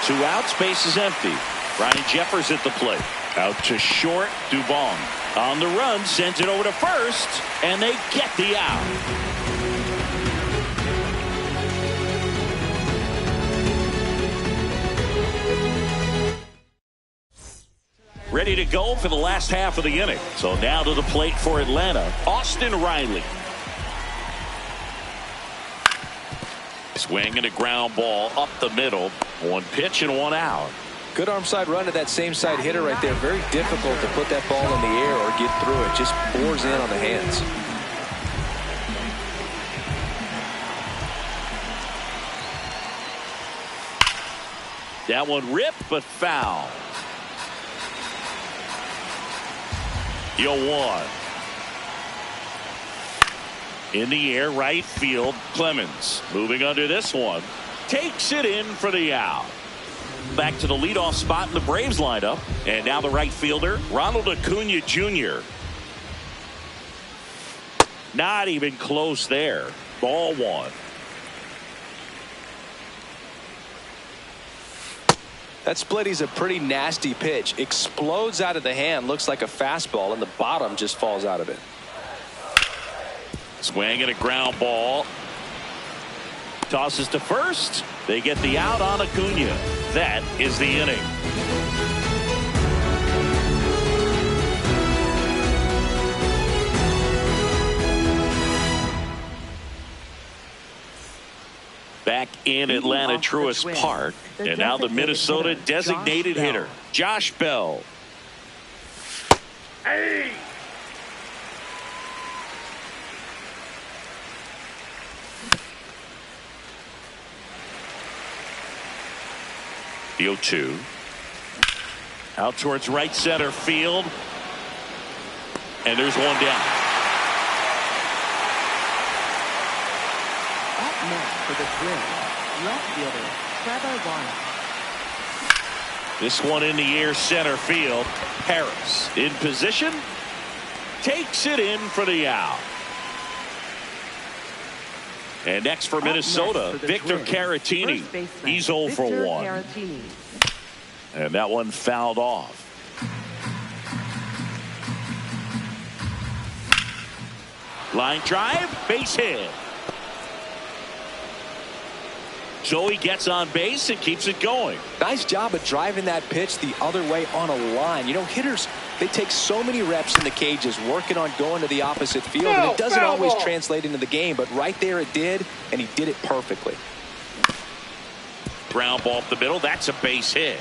2 outs, base is empty. Ryan Jeffers at the plate. Out to short, Dubon. On the run, sends it over to first, and they get the out. Ready to go for the last half of the inning. So now to the plate for Atlanta, Austin Riley. Swing and a ground ball up the middle. One pitch and one out. Good arm side run to that same side hitter right there. Very difficult to put that ball in the air or get through it. Just bores in on the hands. That one ripped but foul. 0-1. In the air, right field. Clemens moving under this one. Takes it in for the out. Back to the leadoff spot in the Braves lineup. And now the right fielder, Ronald Acuna Jr. Not even close there. Ball one. That splitty's a pretty nasty pitch. Explodes out of the hand. Looks like a fastball, and the bottom just falls out of it. Swing and a ground ball. Tosses to first. They get the out on Acuna. That is the inning. Back in Atlanta Truist Park. And now the Minnesota designated hitter, Josh Bell. Hey! The 0-2. Out towards right center field. And there's one down. Up next for the Twins, left fielder Trevor Warner. This one in the air, center field. Harris in position. Takes it in for the out. And next for Minnesota, Victor Caratini. He's 0 for 1. And that one fouled off. Line drive, base hit. So he gets on base and keeps it going. Nice job of driving that pitch the other way on a line. You know, hitters, they take so many reps in the cages working on going to the opposite field, and it doesn't always translate into the game, but right there it did, and he did it perfectly. Ground ball up the middle. That's a base hit.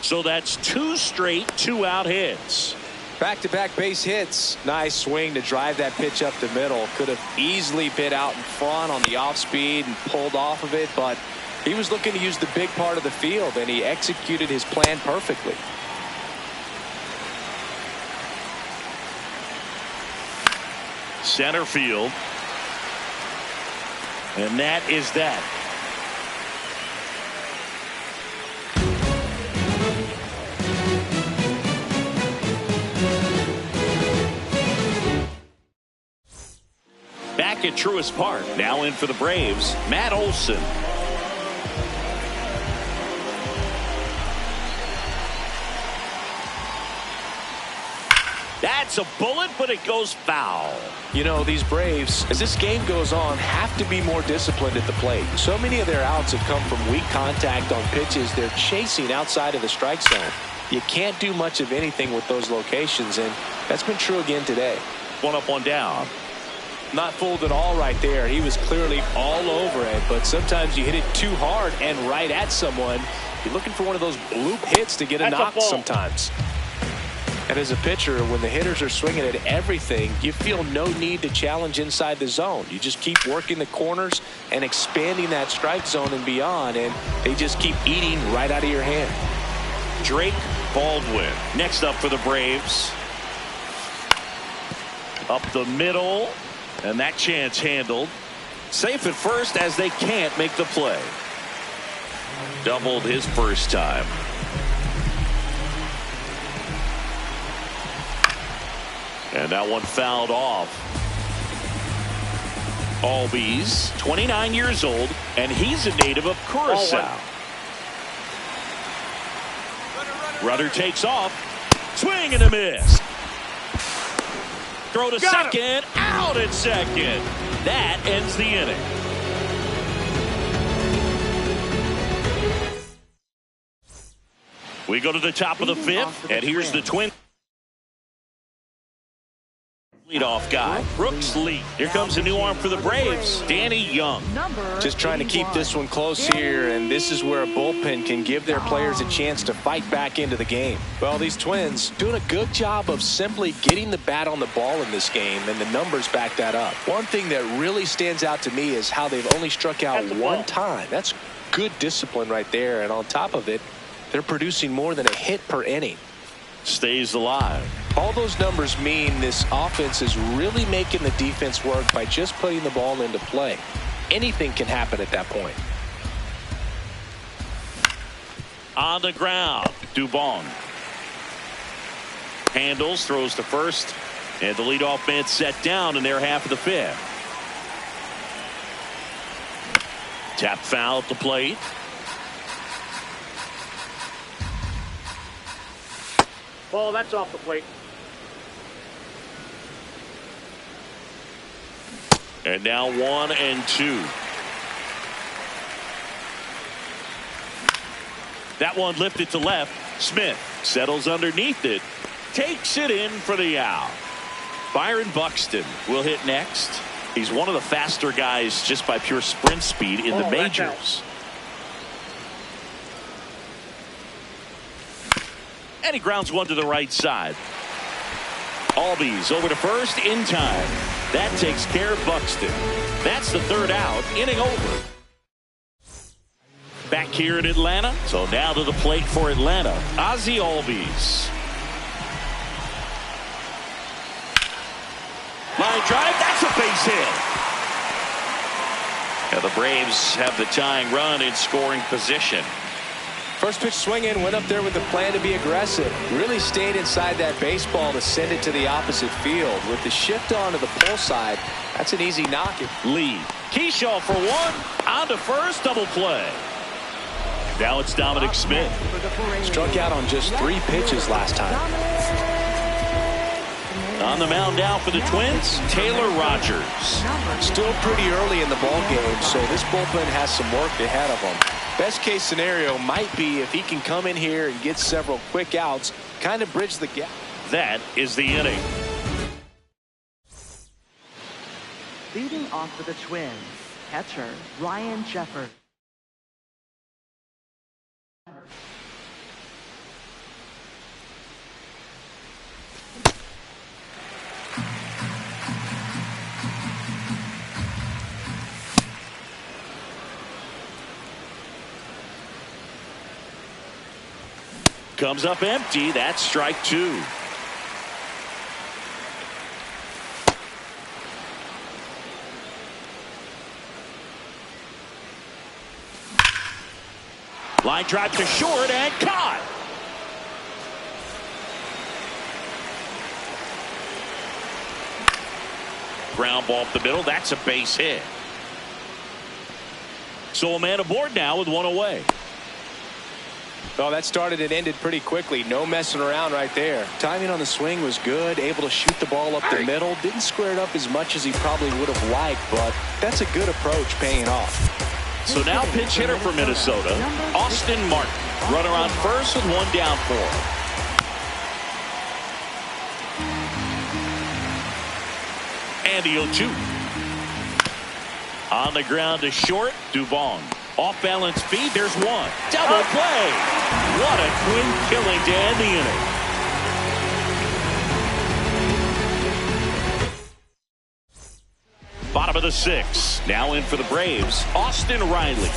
So that's 2 straight 2-out hits. Back-to-back base hits. Nice swing to drive that pitch up the middle. Could have easily been out in front on the off speed and pulled off of it, but he was looking to use the big part of the field, and he executed his plan perfectly. Center field. And that is that. Back at Truist Park. Now in for the Braves, Matt Olson. That's a bullet, but it goes foul. You know, these Braves, as this game goes on, have to be more disciplined at the plate. So many of their outs have come from weak contact on pitches they're chasing outside of the strike zone. You can't do much of anything with those locations, and that's been true again today. One up, one down. Not fooled at all right there. He was clearly all over it, but sometimes you hit it too hard and right at someone. You're looking for one of those bloop hits to get a knock sometimes. And as a pitcher, when the hitters are swinging at everything, you feel no need to challenge inside the zone. You just keep working the corners and expanding that strike zone and beyond, and they just keep eating right out of your hand. Drake Baldwin next up for the Braves. Up the middle. And that chance handled. Safe at first as they can't make the play. Doubled his first time. And that one fouled off. Albies, 29 years old, and he's a native of Curacao. Rudder takes off. Swing and a miss. Throw to second, out at second. That ends the inning. We go to the top of the 5th, and here's the Twins. Leadoff guy, Brooks Lee. Here comes a new arm for the Braves, Danny Young. Just trying to keep this one close here, and this is where a bullpen can give their players a chance to fight back into the game. Well, these Twins doing a good job of simply getting the bat on the ball in this game, and the numbers back that up. One thing that really stands out to me is how they've only struck out one time. That's good discipline right there, and on top of it, they're producing more than a hit per inning. Stays alive. All those numbers mean this offense is really making the defense work by just putting the ball into play. Anything can happen at that point. On the ground, Dubon handles, throws to first, and the leadoff man set down in their half of the fifth. Tap foul at the plate. Ball, that's off the plate. And now 1-2. That one lifted to left. Smith settles underneath it. Takes it in for the out. Byron Buxton will hit next. He's one of the faster guys just by pure sprint speed in the majors. And he grounds one to the right side. Albies over to first in time. That takes care of Buxton. That's the third out. Inning over. Back here in Atlanta. So now to the plate for Atlanta. Ozzie Albies. Line drive. That's a base hit. Now the Braves have the tying run in scoring position. First pitch swinging, went up there with the plan to be aggressive. Really stayed inside that baseball to send it to the opposite field. With the shift on to the pull side, that's an easy knock. Lee. Keyshaw for one. On to first. Double play. Now it's Dominic Smith. Struck out on just 3 pitches last time. On the mound now for the Twins, Taylor Rogers. Still pretty early in the ball game, so this bullpen has some work ahead of them. Best case scenario might be if he can come in here and get several quick outs, kind of bridge the gap. That is the inning. Leading off for the Twins, catcher Ryan Jeffers. Comes up empty. That's strike 2. Line drive to short and caught. Ground ball up the middle. That's a base hit. So a man aboard now with one away. Oh, that started and ended pretty quickly. No messing around right there. Timing on the swing was good. Able to shoot the ball up the middle. Didn't square it up as much as he probably would have liked, but that's a good approach paying off. So now pinch hitter for Minnesota, Austin Martin. Runner on first with one down for him. And the 0-2. On the ground to short, Dubon. Off balance feed, there's one. Double play. What a twin killing to end the inning. Bottom of the 6th. Now in for the Braves, Austin Riley.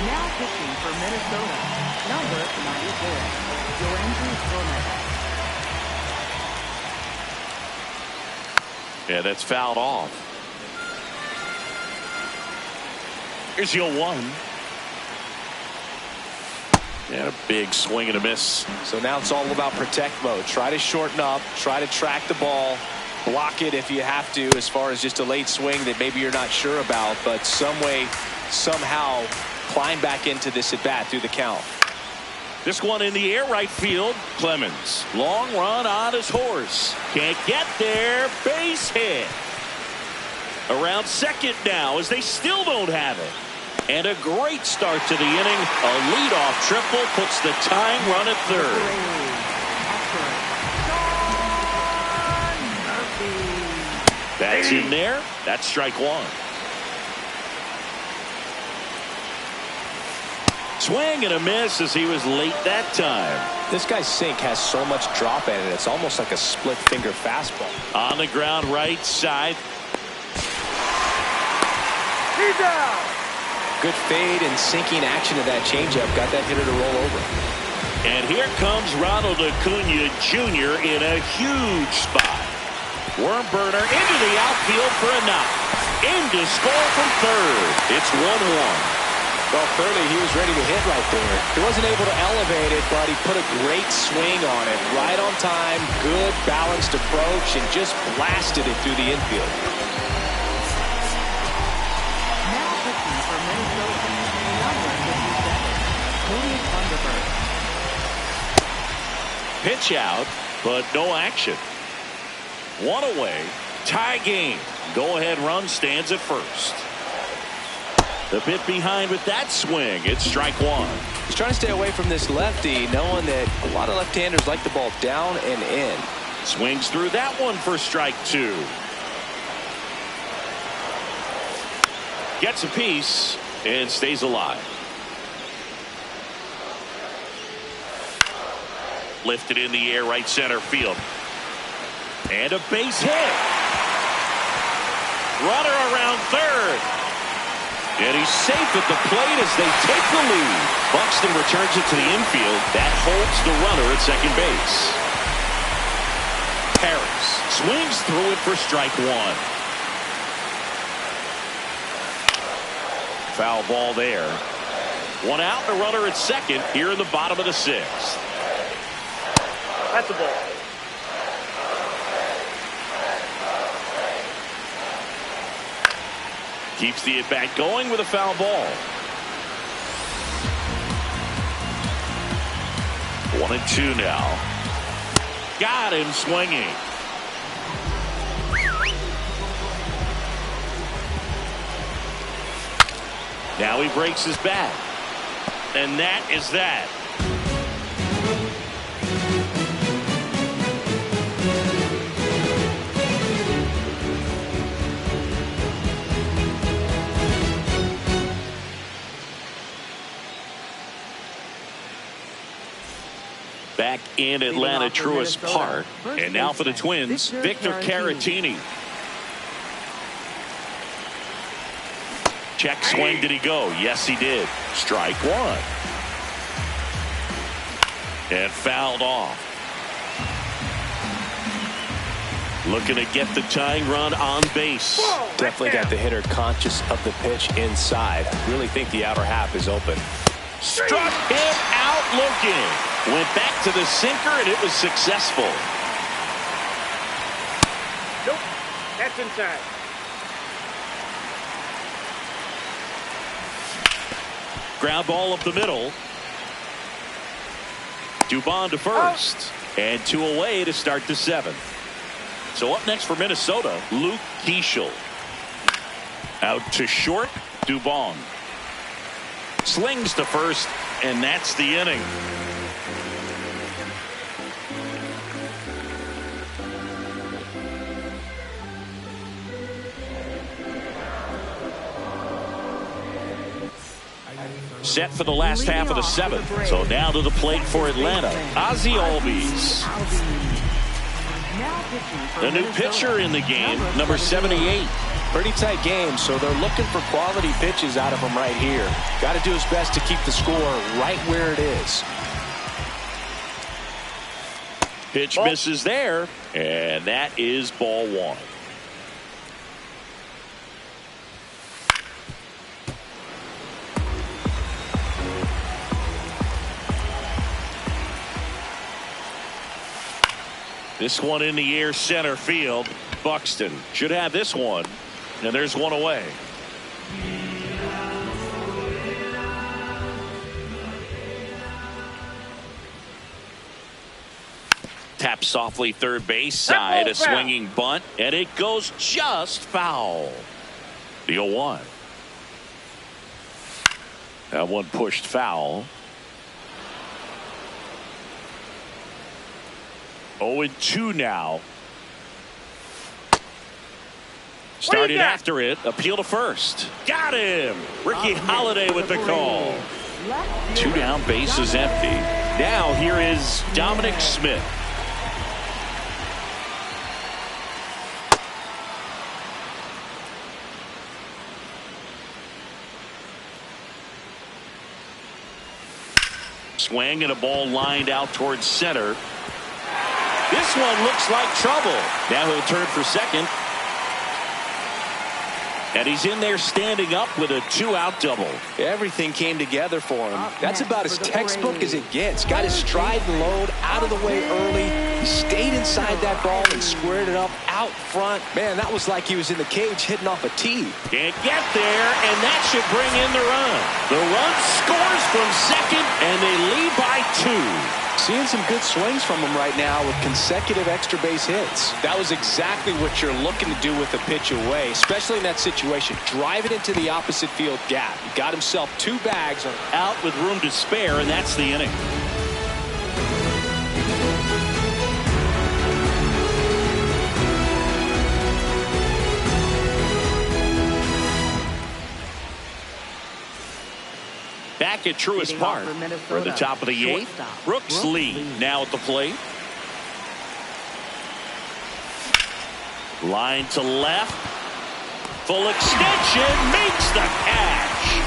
Now pitching for Minnesota, number 94, Yoanji Gomez. Yeah, that's fouled off. Here's the 0-1. And a big swing and a miss. So now it's all about protect mode. Try to shorten up. Try to track the ball. Block it if you have to, as far as just a late swing that maybe you're not sure about. But some way, somehow, climb back into this at bat through the count. This one in the air, right field. Clemens. Long run on his horse. Can't get there. Base hit. Around second now as they still don't have it. And a great start to the inning. A leadoff triple puts the tying run at third. That's in there. That's strike one. Swing and a miss as he was late that time. This guy's sink has so much drop in it. It's almost like a split finger fastball. On the ground right side. He's out. Good fade and sinking action to that changeup. Got that hitter to roll over. And here comes Ronald Acuna Jr. in a huge spot. Worm burner into the outfield for a knock. In to score from third. It's 1-1. Well, clearly he was ready to hit right there. He wasn't able to elevate it, but he put a great swing on it. Right on time, good balanced approach, and just blasted it through the infield. Now pitching for Minnesota, number 57, Cody Thunderbird. Pitch out, but no action. One away, tie game. Go-ahead run stands at first. The bit behind with that swing. It's strike one. He's trying to stay away from this lefty, knowing that a lot of left-handers like the ball down and in. Swings through that one for strike two. Gets a piece and stays alive. Lifted in the air, right center field. And a base hit. Runner around third. And he's safe at the plate as they take the lead. Buxton returns it to the infield. That holds the runner at second base. Harris swings through it for strike one. Foul ball there. One out, the runner at second here in the bottom of the sixth. That's a ball. Keeps the at-bat going with a foul ball. 1-2 now. Got him swinging. Now he breaks his bat. And that is that. Back in Atlanta Truist Park. And now for the Twins, Victor Caratini. Check swing. Did he go? Yes, he did. Strike one. And fouled off. Looking to get the tying run on base. Definitely got the hitter conscious of the pitch inside. Really think the outer half is open. Struck him out looking. Went back to the sinker, and it was successful. Nope. That's inside. Ground ball up the middle. Dubon to first. And two away to start the seventh. So up next for Minnesota, Luke Keeschel. Out to short, Dubon. Slings to first, and that's the inning. Set for the last half of the seventh. So now to the plate for Atlanta, Ozzie Albies. The new pitcher in the game, number 78. Pretty tight game, so they're looking for quality pitches out of him right here. Got to do his best to keep the score right where it is. Pitch misses there, and that is ball one. This one in the air, center field. Buxton should have this one, and there's one away. Tap softly third base side, a swinging bunt, and it goes just foul. The 0-1. That one pushed foul. 0-2 now. Starting after it. Appeal to first. Got him. Ricky Holiday with the call. 2 down, base is empty. Now here is Dominic Smith. Swing and a ball lined out towards center. This one looks like trouble. Now he'll turn for second. And he's in there standing up with a 2-out double. Everything came together for him. That's about as textbook as it gets. Got his stride and load out of the way early. He stayed inside that ball and squared it up out front. Man, that was like he was in the cage hitting off a tee. Can't get there, and that should bring in the run. The run scores from second, and they lead by 2. Seeing some good swings from him right now with consecutive extra base hits. That was exactly what you're looking to do with a pitch away, especially in that situation. Drive it into the opposite field gap. He got himself 2 bags out with room to spare, and that's the inning. Back at Truist Park for the top of the 8th. Brooks Lee now at the plate. Line to left. Full extension. Makes the catch.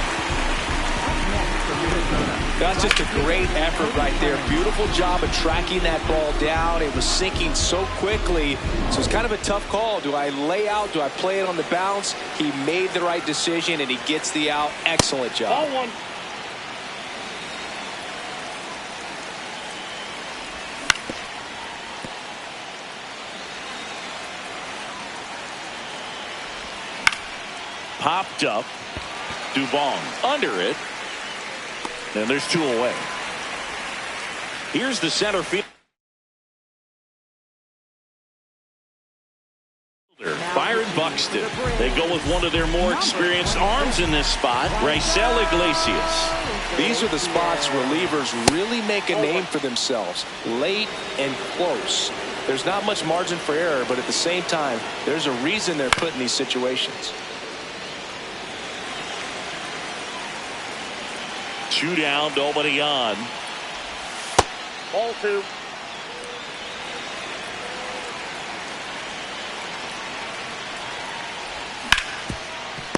That's just a great effort right there. Beautiful job of tracking that ball down. It was sinking so quickly. So it's kind of a tough call. Do I lay out? Do I play it on the bounce? He made the right decision, and he gets the out. Excellent job. Ball 1. Popped up. Dubon under it. And there's 2 away. Here's the center fielder. Byron Buxton. They go with one of their more experienced arms in this spot, Raisel Iglesias. These are the spots relievers really make a name for themselves. Late and close. There's not much margin for error, but at the same time, there's a reason they're put in these situations. 2 down, nobody on. Ball 2.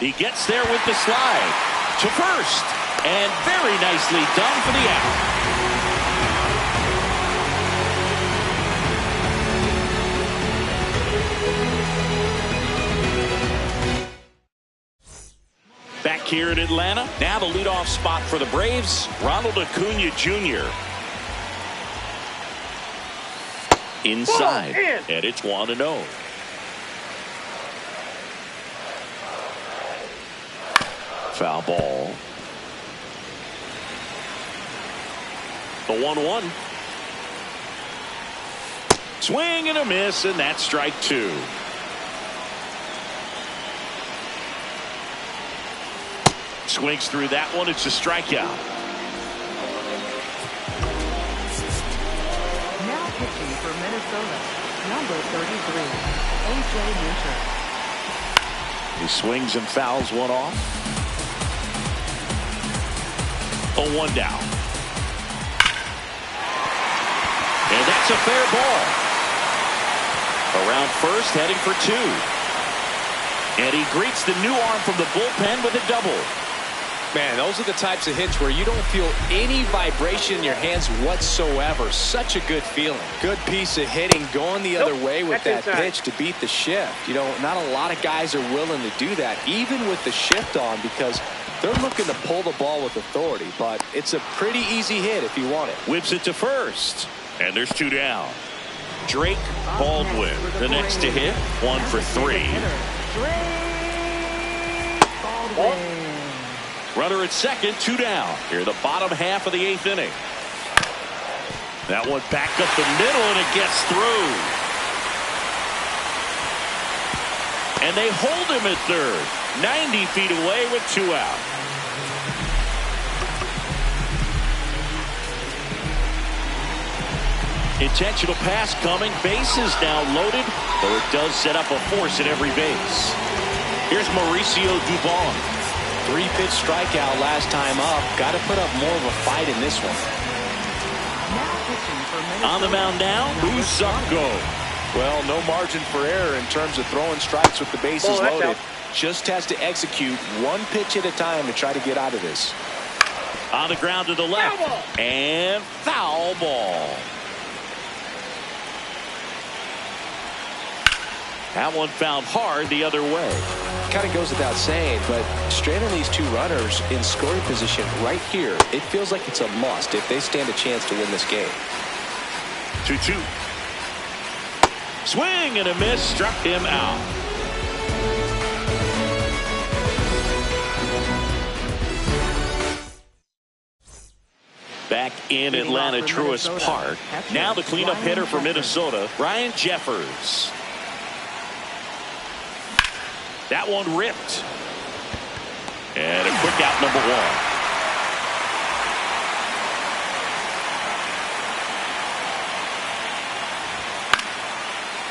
He gets there with the slide to first, and very nicely done for the out. Back here in Atlanta, now the leadoff spot for the Braves, Ronald Acuna Jr. Inside, and it's 1-0. Foul ball. The 1-1. Swing and a miss, and that's strike 2. Swings through that one. It's a strikeout. Now pitching for Minnesota, number 33, A.J. Minter. He swings and fouls one off. A 1 down. And that's a fair ball. Around first, heading for 2. And he greets the new arm from the bullpen with a double. Man, those are the types of hits where you don't feel any vibration in your hands whatsoever. Such a good feeling. Good piece of hitting going the other way with that pitch to beat the shift. You know, not a lot of guys are willing to do that, even with the shift on, because they're looking to pull the ball with authority. But it's a pretty easy hit if you want it. Whips it to first. And there's 2 down. Drake Baldwin, the next to hit. 1 for 3. Runner at second, 2 down. Here the bottom half of the 8th inning. That one back up the middle, and it gets through. And they hold him at third. 90 feet away with 2 out. Intentional pass coming. Bases now loaded, though it does set up a force at every base. Here's Mauricio Dubon. 3-pitch strikeout last time up. Got to put up more of a fight in this one. On the mound now, Usako. Well, no margin for error in terms of throwing strikes with the bases loaded. Just has to execute one pitch at a time to try to get out of this. On the ground to the left. And foul ball. That one fouled hard the other way. Kind of goes without saying, but stranding these two runners in scoring position right here, it feels like it's a must if they stand a chance to win this game. 2-2. Swing and a miss, struck him out. Back in Atlanta Truist Park. Now the cleanup hitter for Minnesota, Ryan Jeffers. That one ripped. And a quick out, number one.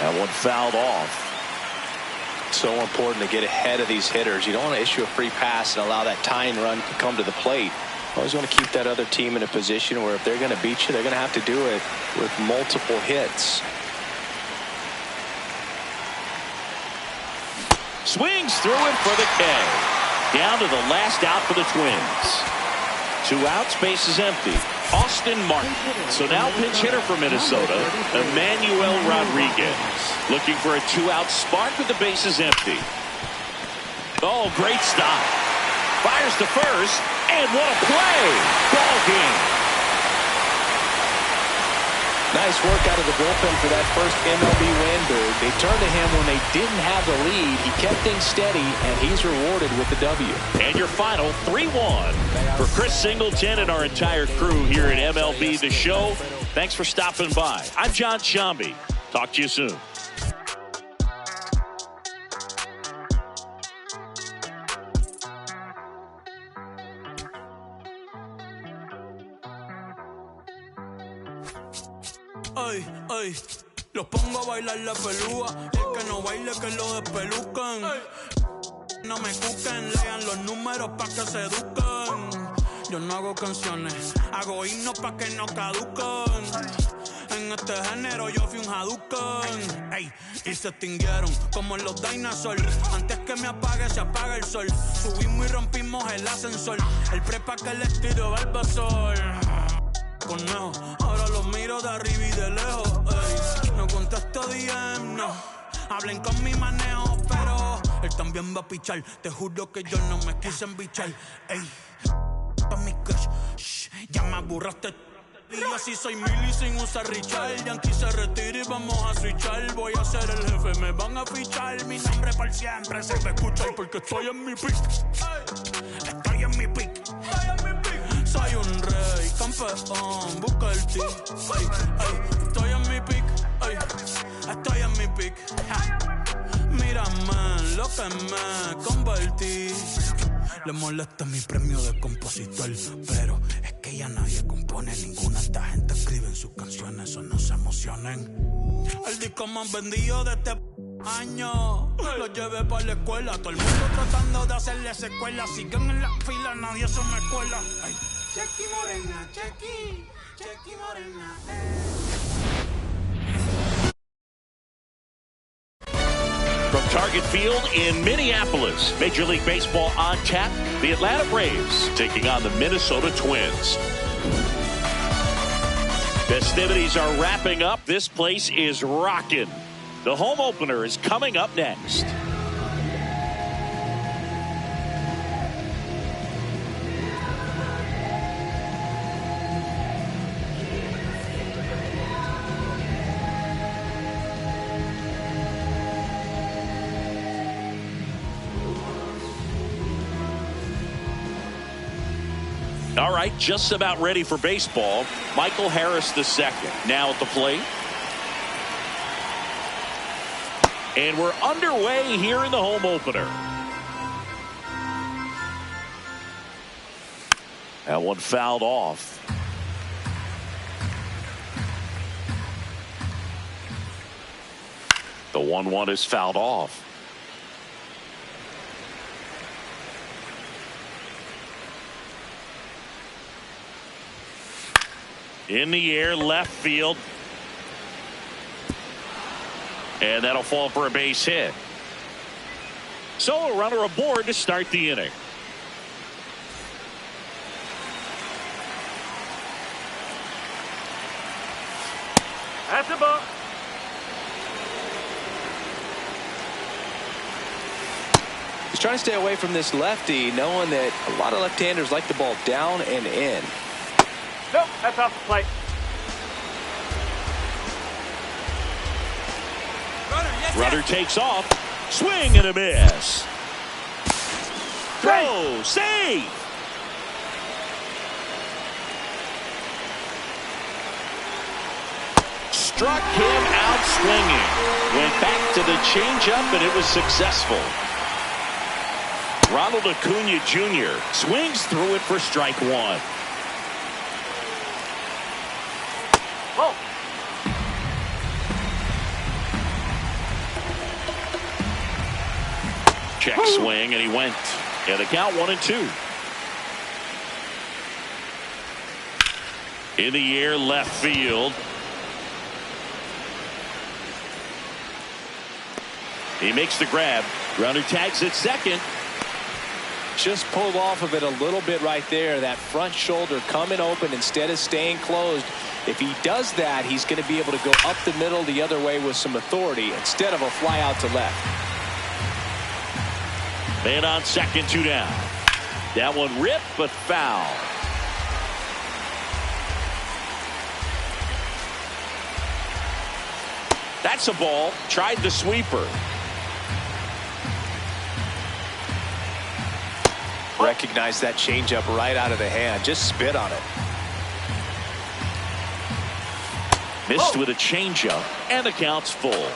That one fouled off. So important to get ahead of these hitters. You don't want to issue a free pass and allow that tying run to come to the plate. Always want to keep that other team in a position where if they're going to beat you, they're going to have to do it with multiple hits. Swings through it for the K. Down to the last out for the Twins. 2 outs, base is empty. Austin Martin. So now pinch hitter for Minnesota, Emmanuel Rodriguez. Looking for a 2-out spark with the bases empty. Oh, great stop. Fires to first, and what a play. Ball game. Nice work out of the bullpen for that first MLB win, dude. They turned to him when they didn't have the lead. He kept things steady, and he's rewarded with the W. And your final 3-1 for Chris Singleton and our entire crew here at MLB The Show. Thanks for stopping by. I'm John Shambi. Talk to you soon. Ay, ay, los pongo a bailar la pelúa. El que no baile que lo despelucan. No me cuquen, lean los números pa' que se eduquen. Yo no hago canciones, hago himnos pa' que no caduquen. En este género yo fui un Hadouken. Ey, y se extinguieron como los dinosaurs. Antes que me apague, se apaga el sol. Subimos y rompimos el ascensor. El prepa que les tiro Barbasol. Conejo, ahora los miro de arriba y de lejos. Ey, no contesto DM, no. Hablen con mi manejo, pero él también va a pichar. Te juro que yo no me quise embichar. Ey, pa' mi crush, shh, ya me aburraste. Y así soy Milly sin usar Richard. Yankee se retira y vamos a switchar. Voy a ser el jefe, me van a fichar. Mi nombre por siempre se me escucha. Y porque estoy en mi pick. Estoy en mi pick. Soy un rey, campeón, busca el tee. Estoy en mi pick, estoy en mi pick. Mírame lo que me convertí. Le molesta mi premio de compositor, pero es que ya nadie compone. Ninguna de esta gente escribe en sus canciones, eso no se emocionen. El disco más vendido de este año lo llevé para la escuela. Todo el mundo tratando de hacerle secuela. Siguen en la fila, nadie se me cuela. Ay. Chequi Morena, Chequi Morena. From Target Field in Minneapolis, Major League Baseball on tap. The Atlanta Braves taking on the Minnesota Twins. Festivities are wrapping up. This place is rocking. The home opener is coming up next. All right, just about ready for baseball. Michael Harris II now at the plate. And we're underway here in the home opener. That one fouled off. The 1-1 is fouled off. In the air, left field. And that'll fall for a base hit. So a runner aboard to start the inning. That's a ball. He's trying to stay away from this lefty, knowing that a lot of left-handers like the ball down and in. Nope, that's off the plate. Runner takes off. Swing and a miss. Throw. Save. Struck him out swinging. Went back to the changeup, and it was successful. Ronald Acuna Jr. swings through it for strike one. Oh. Check swing, and he went. Yeah, the count 1-2. In the air, left field. He makes the grab. Runner tags at second. Just pulled off of it a little bit right there. That front shoulder coming open instead of staying closed. If he does that, he's going to be able to go up the middle the other way with some authority instead of a fly out to left. Man on second, 2 down. That one ripped, but foul. That's a ball. Tried the sweeper. Recognize that changeup right out of the hand. Just spit on it. Missed with a changeup, and the count's full.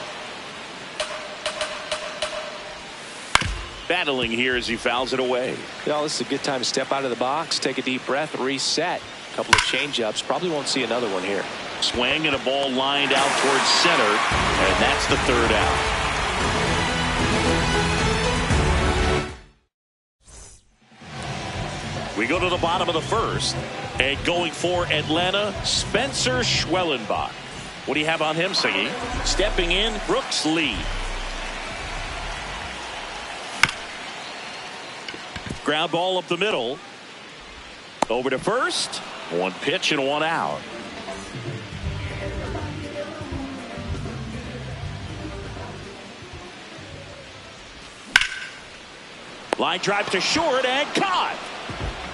Battling here as he fouls it away. You know, this is a good time to step out of the box, take a deep breath, reset. A couple of changeups. Probably won't see another one here. Swing and a ball lined out towards center, and that's the third out. We go to the bottom of the first, and going for Atlanta, Spencer Schwellenbach. What do you have on him, Siggy? Stepping in, Brooks Lee. Ground ball up the middle. Over to first. One pitch and one out. Line drive to short and caught.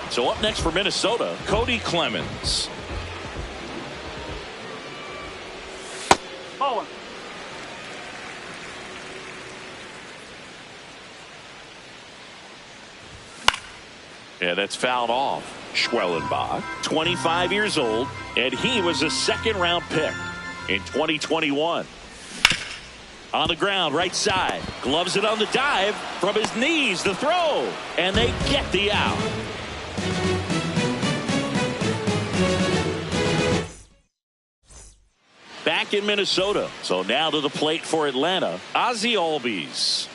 So up next for Minnesota, Cody Clemens. Ball one. Yeah, that's fouled off. Schwellenbach, 25 years old, and he was a second-round pick in 2021. On the ground, right side. Gloves it on the dive. From his knees, the throw. And they get the out. Back in Minnesota. So now to the plate for Atlanta, Ozzie Albies.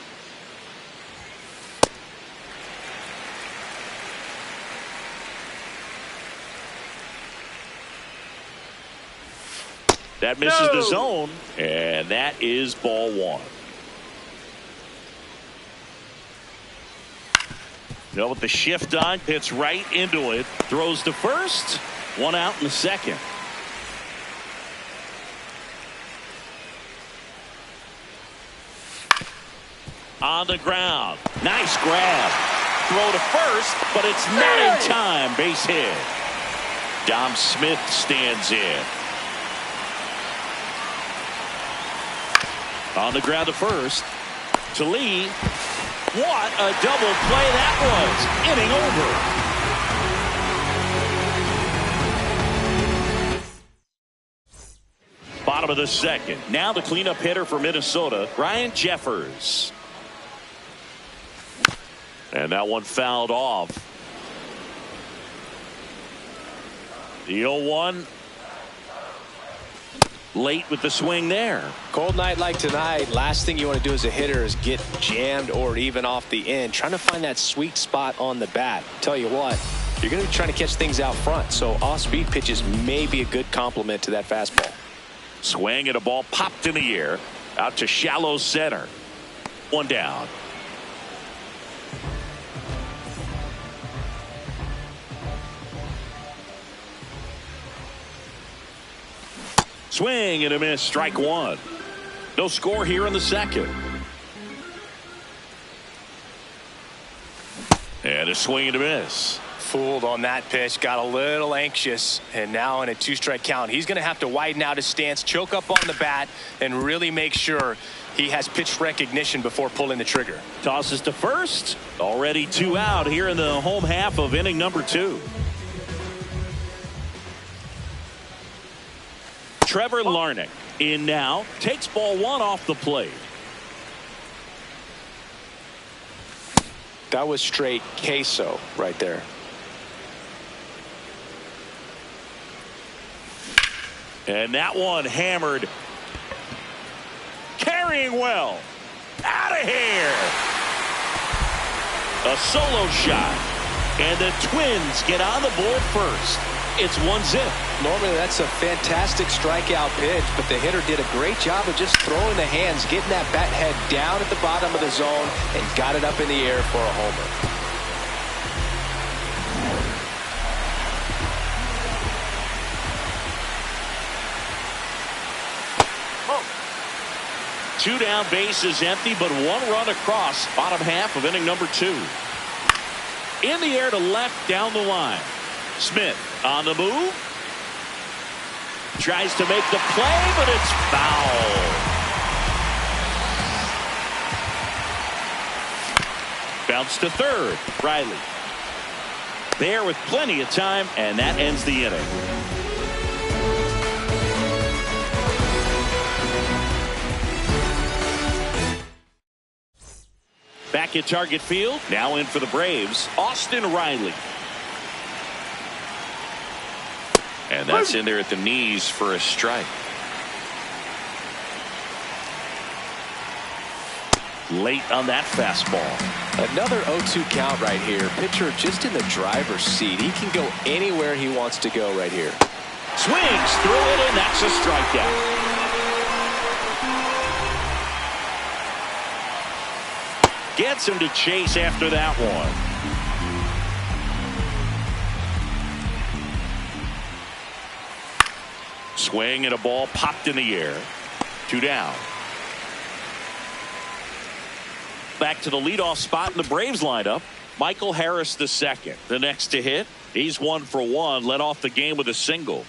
That misses the zone, and that is ball one. Now with the shift on, hits right into it, throws to first, one out in the second. On the ground, nice grab. Throw to first, but it's not in time. Base hit. Dom Smith stands in. On the ground to first. To Lee. What a double play that was. Inning over. Bottom of the second. Now the cleanup hitter for Minnesota, Ryan Jeffers. And that one fouled off. The 0-1. Late with the swing there. Cold night like tonight, last thing you want to do as a hitter is get jammed or even off the end. Trying to find that sweet spot on the bat. Tell you what, you're going to be trying to catch things out front, so off-speed pitches may be a good complement to that fastball. Swing at a ball popped in the air. Out to shallow center. One down. Swing and a miss, strike one. No score here in the second. And a swing and a miss. Fooled on that pitch, got a little anxious, and now in a 2-strike count, he's going to have to widen out his stance, choke up on the bat, and really make sure he has pitch recognition before pulling the trigger. Tosses to first. Already 2 out here in the home half of inning number 2. Trevor Larnach in now, takes ball 1 off the plate. That was straight queso right there. And that one hammered. Carrying well. Out of here. A solo shot. And the Twins get on the board first. It's 1-0. Normally that's a fantastic strikeout pitch, but the hitter did a great job of just throwing the hands, getting that bat head down at the bottom of the zone, and got it up in the air for a homer. 2 down, bases empty, but 1 run across. Bottom half of inning number 2. In the air to left, down the line. Smith on the move. Tries to make the play, but it's foul. Bounce to third. Riley. There with plenty of time, and that ends the inning. Back at Target Field, now in for the Braves, Austin Riley. And that's in there at the knees for a strike. Late on that fastball. Another 0-2 count right here. Pitcher just in the driver's seat. He can go anywhere he wants to go right here. Swings through it, and that's a strikeout. Gets him to chase after that one. Swing and a ball popped in the air. 2 down. Back to the leadoff spot in the Braves lineup. Michael Harris II. The next to hit. He's 1 for 1. Led off the game with a single.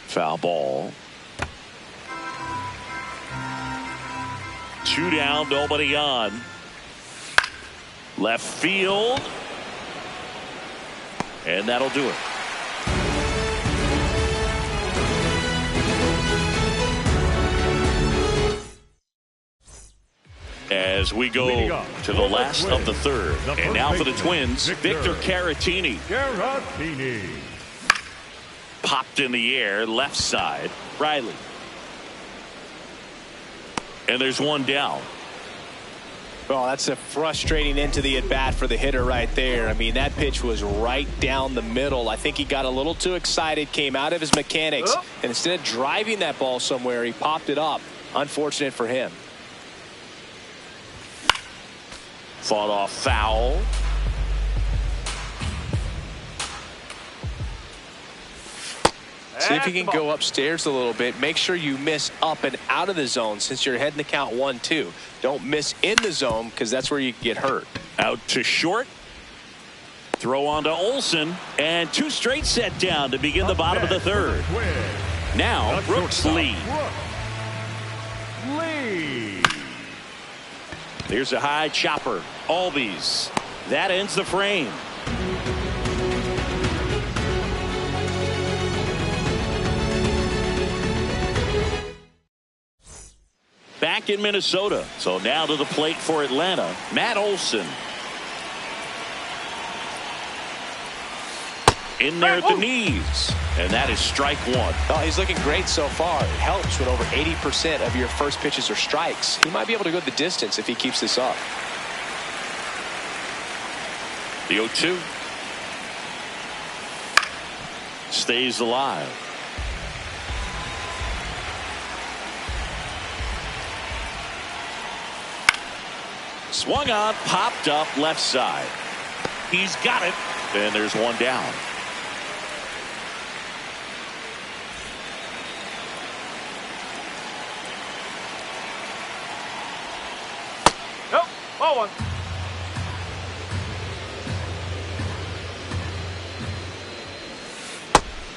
Foul ball. 2 down, nobody on. Left field. And that'll do it. As we go to the last of the third. And now for the Twins, Victor Caratini. Popped in the air, left side. Riley. And there's 1 down. Oh, that's a frustrating into the at-bat for the hitter right there. I mean, that pitch was right down the middle. I think he got a little too excited, came out of his mechanics, and instead of driving that ball somewhere, he popped it up. Unfortunate for him. Fought off foul. See if you can go upstairs a little bit. Make sure you miss up and out of the zone since you're heading the count 1-2. Don't miss in the zone because that's where you get hurt. Out to short. Throw on to Olsen. And 2 straight set down to begin the bottom of the third. Now Brooks lead. Here's a high chopper. Albies. That ends the frame. Back in Minnesota. So now to the plate for Atlanta, Matt Olson. In there at the knees. And that is strike one. Oh, he's looking great so far. It helps when over 80% of your first pitches are strikes. He might be able to go the distance if he keeps this up. The 0-2. Stays alive. Swung on, popped up left side. He's got it. And there's one down. Nope, ball one.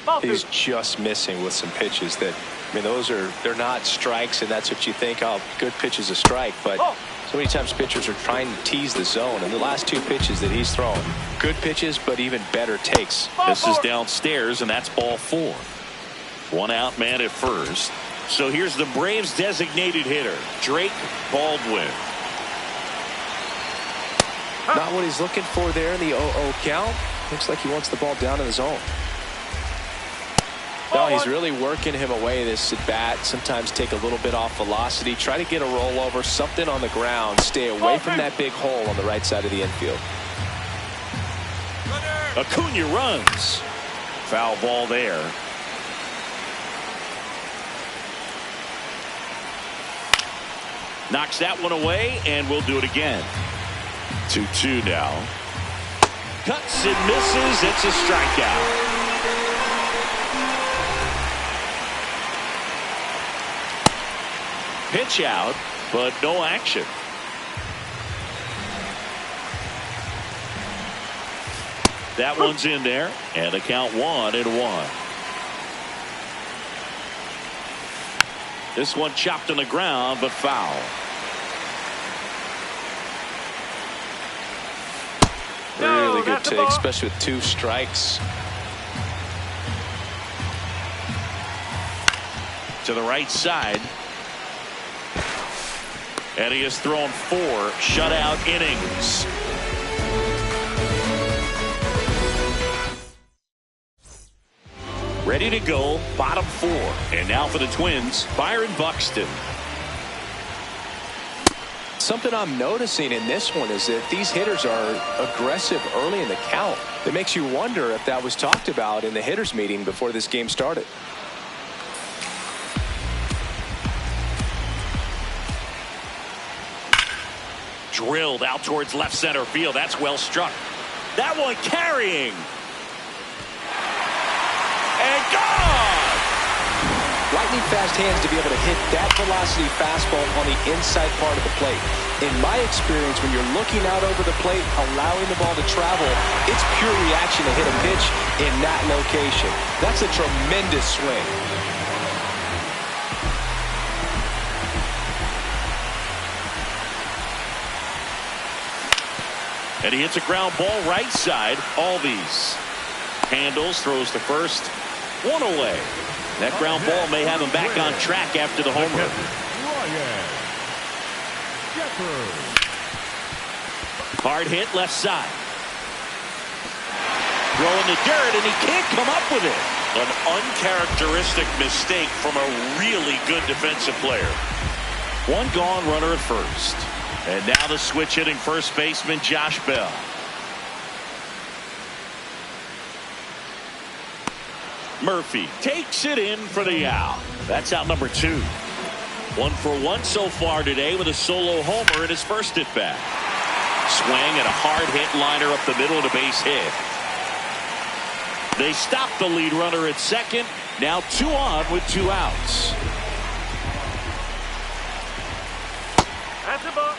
Ball two. He's just missing with some pitches that, I mean, they're not strikes, and that's what you think, oh, good pitch is a strike, but so many times pitchers are trying to tease the zone, and the last two pitches that he's thrown, good pitches, but even better takes. This is downstairs, and that's ball four. One out man at first. So here's the Braves designated hitter, Drake Baldwin. Not what he's looking for there in the 0-0 count. Looks like he wants the ball down in the zone. No, he's really working him away this at bat. Sometimes take a little bit off velocity. Try to get a rollover, something on the ground. Stay away from that big hole on the right side of the infield. Acuna runs. Foul ball there. Knocks that one away, and we'll do it again. 2-2 now. Cuts and misses. It's a strikeout. Pitch out, but no action. That one's in there, and the count 1-1. This one chopped on the ground, but foul. Really good take, especially with two strikes. To the right side. And he has thrown 4 shutout innings. Ready to go, bottom 4. And now for the Twins, Byron Buxton. Something I'm noticing in this one is that these hitters are aggressive early in the count. It makes you wonder if that was talked about in the hitters meeting before this game started. Drilled out towards left center field. That's well struck. That one carrying. And gone! Lightning fast hands to be able to hit that velocity fastball on the inside part of the plate. In my experience, when you're looking out over the plate, allowing the ball to travel, it's pure reaction to hit a pitch in that location. That's a tremendous swing. And he hits a ground ball right side. Albies handles, throws to first. One away. That ground ball may have him back on track after the homer. Hard hit left side. Throwing the dirt, and he can't come up with it. An uncharacteristic mistake from a really good defensive player. One gone, runner at first. And now the switch hitting first baseman Josh Bell. Murphy takes it in for the out. That's out number 2. 1 for 1 so far today with a solo homer in his first at bat. Swing and a hard hit liner up the middle of the base hit. They stop the lead runner at second. Now 2 on with 2 outs. That's a ball.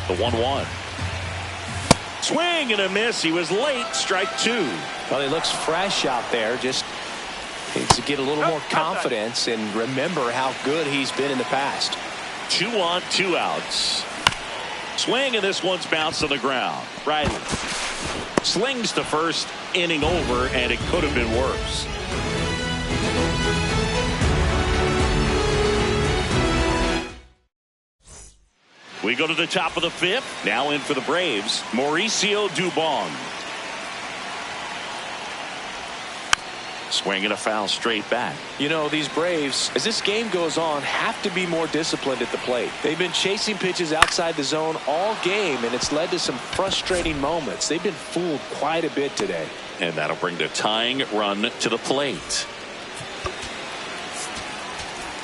The 1-1. Swing and a miss. He was late. Strike 2. Well, he looks fresh out there. Just needs to get a little more confidence and remember how good he's been in the past. 2 on, 2 outs. Swing, and this one's bounced on the ground. Riley slings to first. Inning over, and it could have been worse. We go to the top of the fifth. Now in for the Braves, Mauricio Dubon. Swing and a foul straight back. You know, these Braves, as this game goes on, have to be more disciplined at the plate. They've been chasing pitches outside the zone all game, and it's led to some frustrating moments. They've been fooled quite a bit today. And that'll bring the tying run to the plate.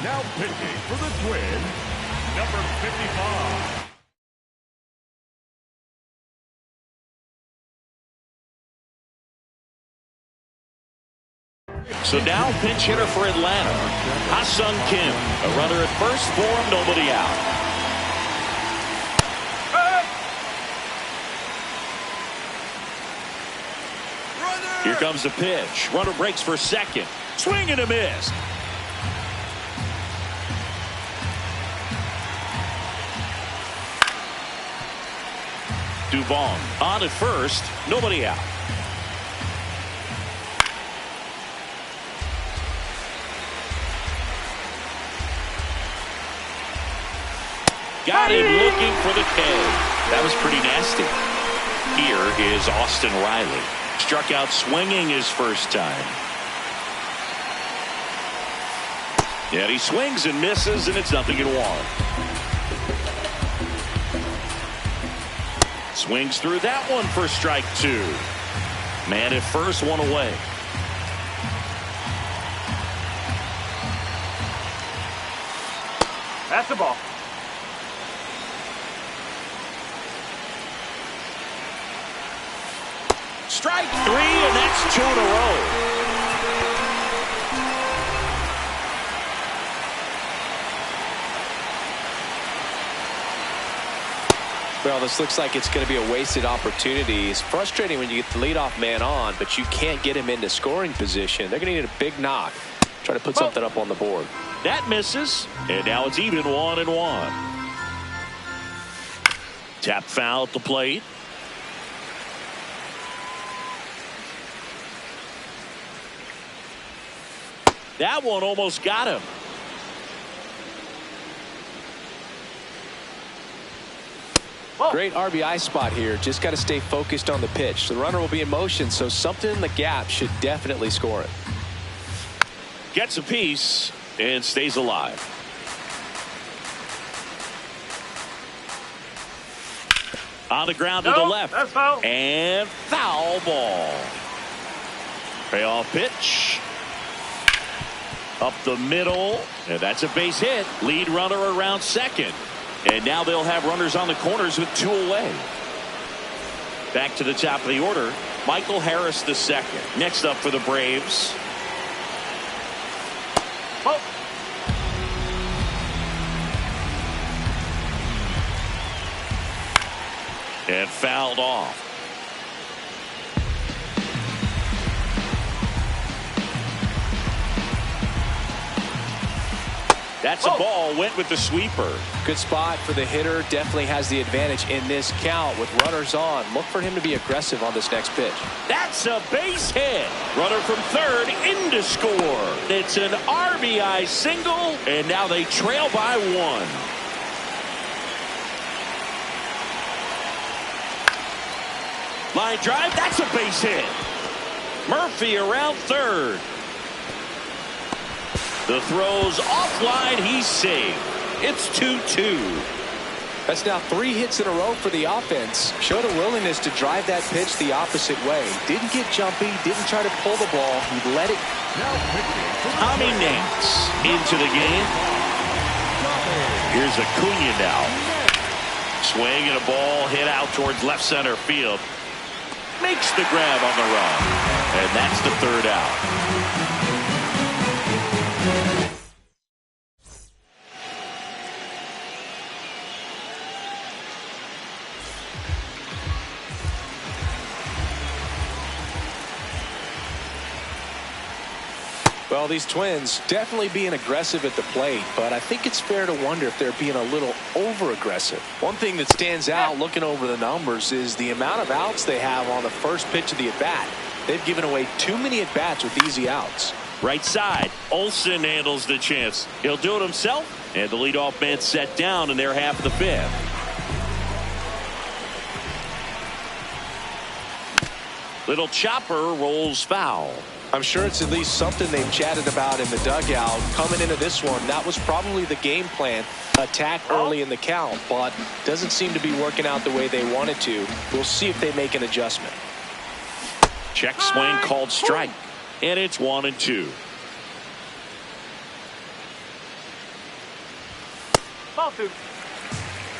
Now pitching for the Twins, number 55. So now pinch hitter for Atlanta, Ha-Sung Kim. A runner at first for him, nobody out. Here comes the pitch. Runner breaks for second. Swing and a miss. Dubon on at first, nobody out. Got him looking for the K. That was pretty nasty. Here is Austin Riley. Struck out swinging his first time. Yeah, he swings and misses, and it's 0-1. Swings through that one for strike 2. Man at first, one away. That's the ball. Strike 3, and that's 2 in a row. Well, this looks like it's going to be a wasted opportunity. It's frustrating when you get the leadoff man on, but you can't get him into scoring position. They're going to need a big knock. Try to put something up on the board. That misses, and now it's even 1-1. Tap foul at the plate. That one almost got him. Great RBI spot here. Just got to stay focused on the pitch. The runner will be in motion, so something in the gap should definitely score it. Gets a piece and stays alive. On the ground to the left. That's foul. And foul ball. Payoff pitch. Up the middle. And that's a base hit. Lead runner around second. And now they'll have runners on the corners with 2 away. Back to the top of the order. Michael Harris the second. Next up for the Braves. Oh. And fouled off. That's a ball. Went with the sweeper. Good spot for the hitter. Definitely has the advantage in this count with runners on. Look for him to be aggressive on this next pitch. That's a base hit. Runner from third in to score. It's an RBI single, and now they trail by 1. Line drive. That's a base hit. Murphy around third. The throw's offline. He's safe. It's 2-2. That's now 3 hits in a row for the offense. Showed a willingness to drive that pitch the opposite way. Didn't get jumpy. Didn't try to pull the ball. He let it. Tommy Nance into the game. Here's Acuna now. Swing and a ball hit out towards left center field. Makes the grab on the run. And that's the 3rd out. Well, these Twins definitely being aggressive at the plate, but I think it's fair to wonder if they're being a little over-aggressive. One thing that stands out looking over the numbers is the amount of outs they have on the first pitch of the at-bat. They've given away too many at-bats with easy outs. Right side, Olsen handles the chance. He'll do it himself, and the leadoff man set down in their half of the 5th. Little chopper rolls foul. I'm sure it's at least something they've chatted about in the dugout. Coming into this one, that was probably the game plan. Attack early in the count, but doesn't seem to be working out the way they wanted to. We'll see if they make an adjustment. Check swing called strike. And it's 1-2. Ball 2.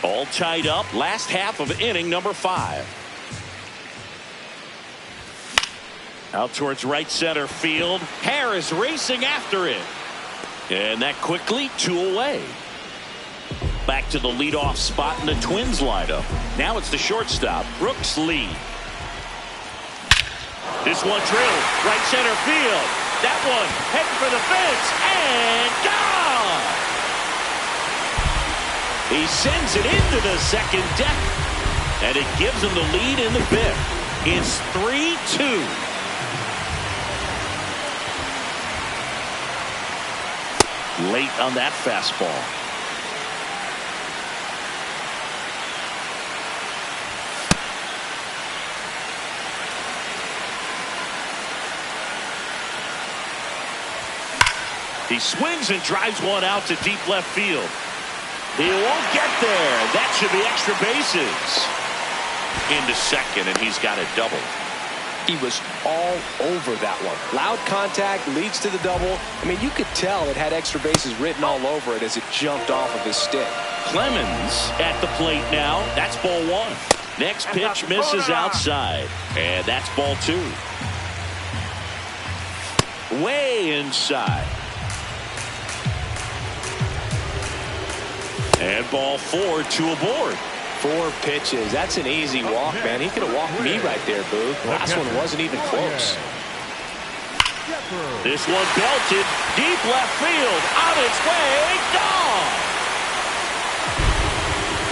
All tied up. Last half of inning number 5. Out towards right center field. Harris racing after it. And that quickly 2 away. Back to the leadoff spot in the Twins lineup. Now it's the shortstop, Brooks Lee. This one drilled right center field. That one heading for the fence and gone. He sends it into the second deck, and it gives him the lead in the 5th. It's 3-2. Late on that fastball. He swings and drives one out to deep left field. He won't get there. That should be extra bases. Into second, and he's got a double. He was all over that one. Loud contact leads to the double. I mean, you could tell it had extra bases written all over it as it jumped off of his stick. Clemens at the plate now. That's ball 1. Next pitch misses outside. And that's ball 2. Way inside. And ball 4, 2 aboard. 4 pitches. That's an easy walk, man. He could have walked me right there, Boo. Last one wasn't even close. This one belted deep left field. On its way, gone.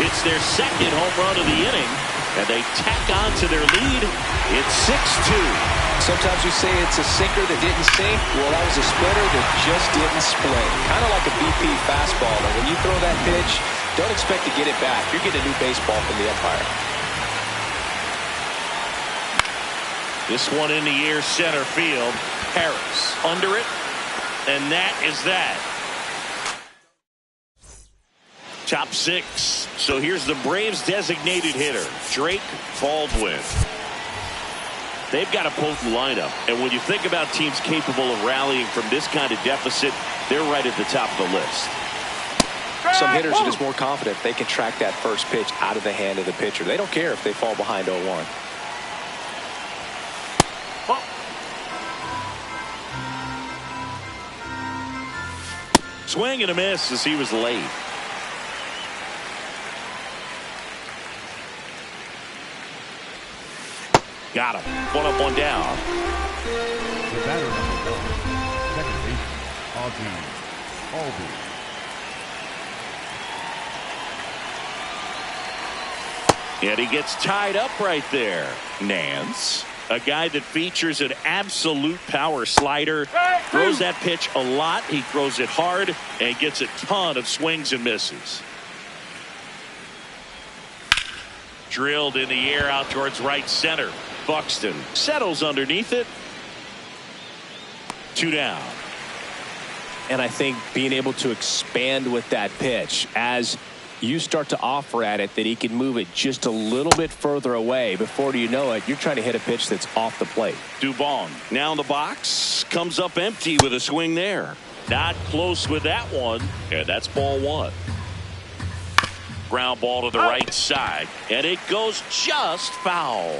It's their second home run of the inning, and they tack on to their lead. It's 6-2. Sometimes we say it's a sinker that didn't sink. Well, that was a splitter that just didn't split. Kind of like a BP fastball. And when you throw that pitch, don't expect to get it back. You're getting a new baseball from the umpire. This one in the air, center field. Harris under it, and that is that. Top 6. So here's the Braves designated hitter, Drake Baldwin. They've got a potent lineup, and when you think about teams capable of rallying from this kind of deficit, they're right at the top of the list. Some hitters are just more confident they can track that first pitch out of the hand of the pitcher. They don't care if they fall behind 0-1. Swing and a miss as he was late. Got him. 1 up, 1 down. The batter number 1, second base, Albee. And he gets tied up right there. Nance, a guy that features an absolute power slider, throws that pitch a lot. He throws it hard and gets a ton of swings and misses. Drilled in the air out towards right center. Buxton settles underneath it. 2 down. And I think being able to expand with that pitch as you start to offer at it that he can move it just a little bit further away. Before you know it, you're trying to hit a pitch that's off the plate. Dubon now in the box, comes up empty with a swing there. Not close with that one, and that's ball 1. Ground ball to the right side, and it goes just foul.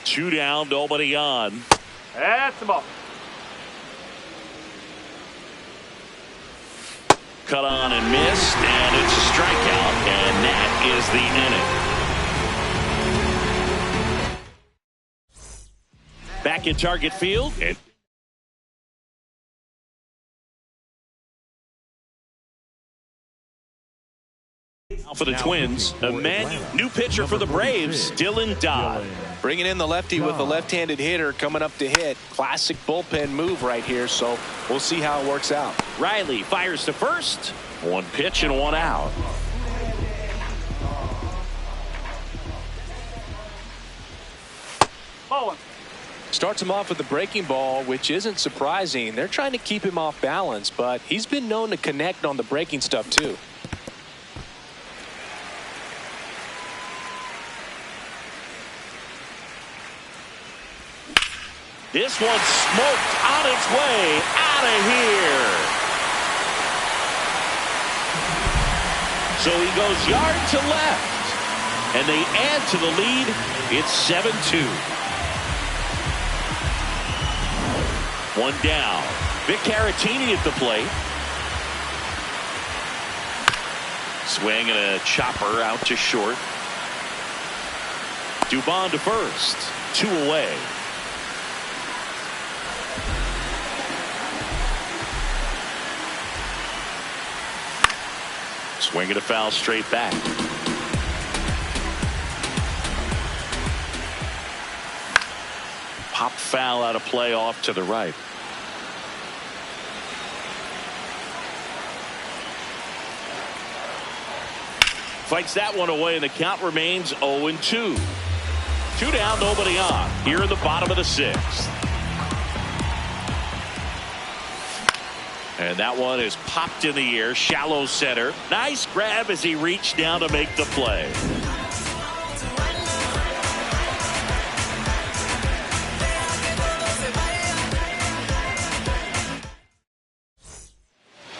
2 down, nobody on. That's the ball. Cut on and missed, and it's a strikeout, and that is the inning. Back in target field. And for the Twins, new pitcher for the Braves, Dylan Dodd. Bringing in the lefty with the left-handed hitter coming up to hit. Classic bullpen move right here, so we'll see how it works out. Riley fires to first. 1 pitch and 1 out. Ball one. Starts him off with the breaking ball, which isn't surprising. They're trying to keep him off balance, but he's been known to connect on the breaking stuff too. This one's smoked on its way out of here. So he goes yard to left, and they add to the lead. It's 7-2. One down. Vic Caratini at the plate. Swing and a chopper out to short. Dubon to first. 2 away. Swing and a foul straight back. Pop foul out of play off to the right. Fights that one away, and the count remains 0-2. 2 down, nobody on. Here in the bottom of the 6th. And that one is popped in the air, shallow center. Nice grab as he reached down to make the play.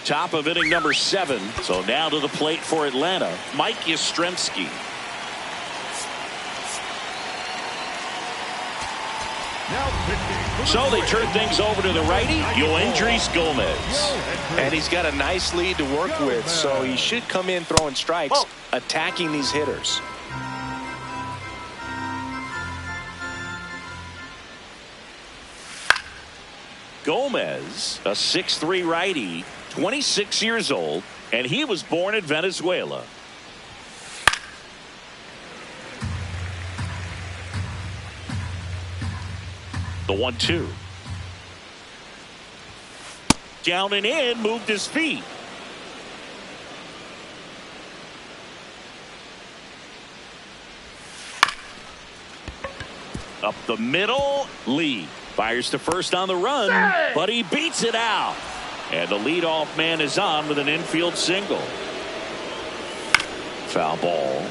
Top of inning number 7. So now to the plate for Atlanta, Mike Yastrzemski. So they turn things over to the righty, Yoendrys Gomez. And he's got a nice lead to work with, so he should come in throwing strikes, attacking these hitters. Gomez, a 6'3" righty, 26 years old, and he was born in Venezuela. The 1-2. Down and in, moved his feet. Up the middle, Lee fires to first on the run, but he beats it out. And the leadoff man is on with an infield single. Foul ball.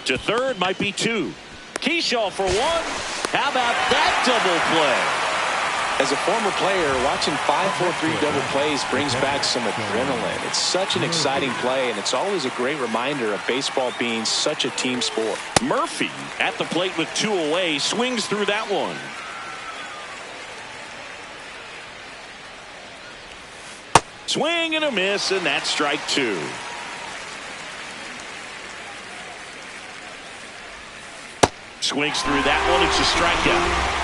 To third, might be 2. Keyshaw for 1. How about that double play? As a former player, watching 5-4-3 double plays brings back some adrenaline. It's such an exciting play, and it's always a great reminder of baseball being such a team sport. Murphy at the plate with 2 away, swings through that one. Swing and a miss, and that's strike 2. Swings through that one. It's a strikeout.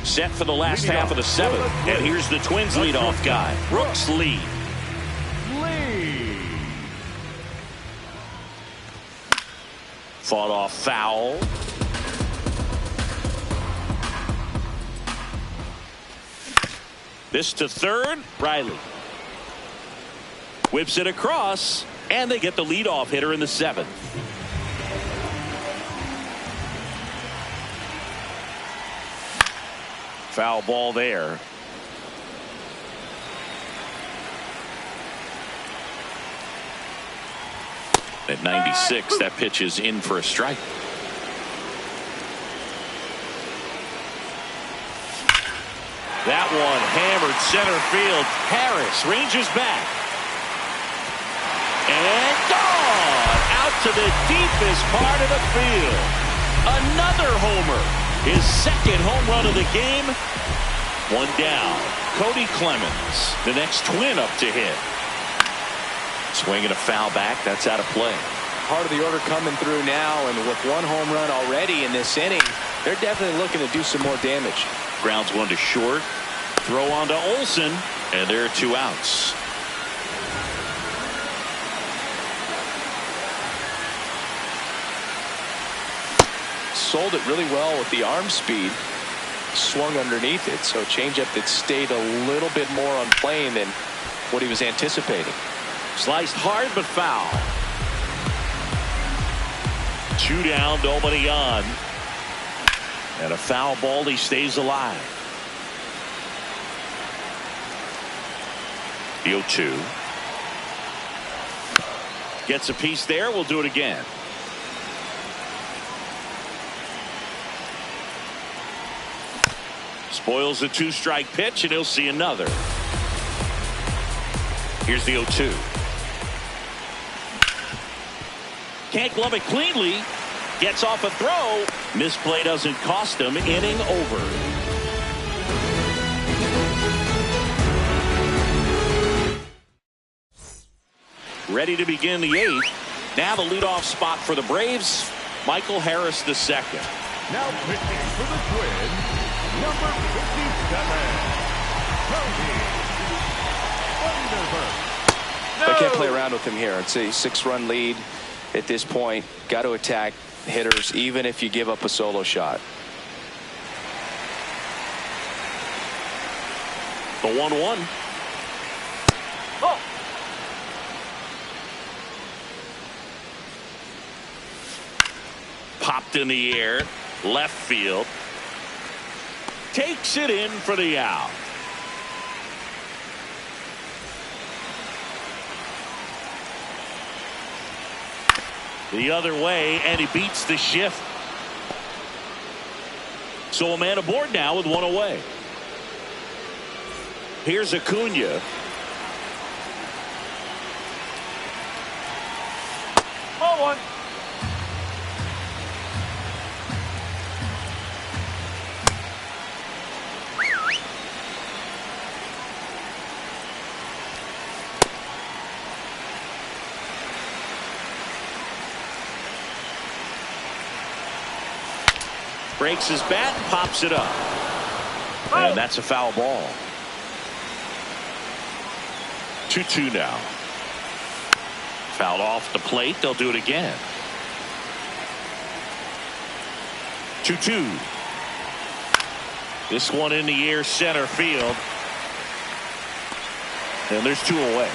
Set for the last half of the 7th. And here's the Twins leadoff guy, Brooks Lee. Fought off foul. This to third, Riley. Whips it across, and they get the leadoff hitter in the 7th. Foul ball there. At 96, that pitch is in for a strike. That one hammered center field. Harris ranges back. And gone out to the deepest part of the field. Another homer. His second home run of the game. 1 down. Cody Clemens, the next Twin up to hit. Swinging a foul back. That's out of play. Part of the order coming through now, and with 1 home run already in this inning, they're definitely looking to do some more damage. Grounds one to short. Throw on to Olsen, and there are 2 outs. Sold it really well with the arm speed. swung underneath it. So changeup that stayed a little bit more on plane than what he was anticipating. Sliced hard but foul. 2 down, nobody on. And a foul ball, he stays alive. The 0-2. Gets a piece there. We'll do it again. Spoils the 2-strike pitch, and he'll see another. Here's the 0-2. Can't glove it cleanly. Gets off a throw. Misplay doesn't cost him. Inning over. Ready to begin the 8th. Now the leadoff spot for the Braves, Michael Harris II. Now pitching for the Twins, number 57, Cody Vanderberg. I can't play around with him here. It's a 6-run lead at this point. Got to attack hitters even if you give up a solo shot. The 1-1. Oh. Popped in the air, left field. Takes it in for the out. The other way, and he beats the shift. So a man aboard now with 1 away. Here's Acuna. Ball 1. Breaks his bat, pops it up. And that's a foul ball. 2-2 now. Fouled off the plate. They'll do it again. 2-2. This one in the air, center field. And there's 2 away.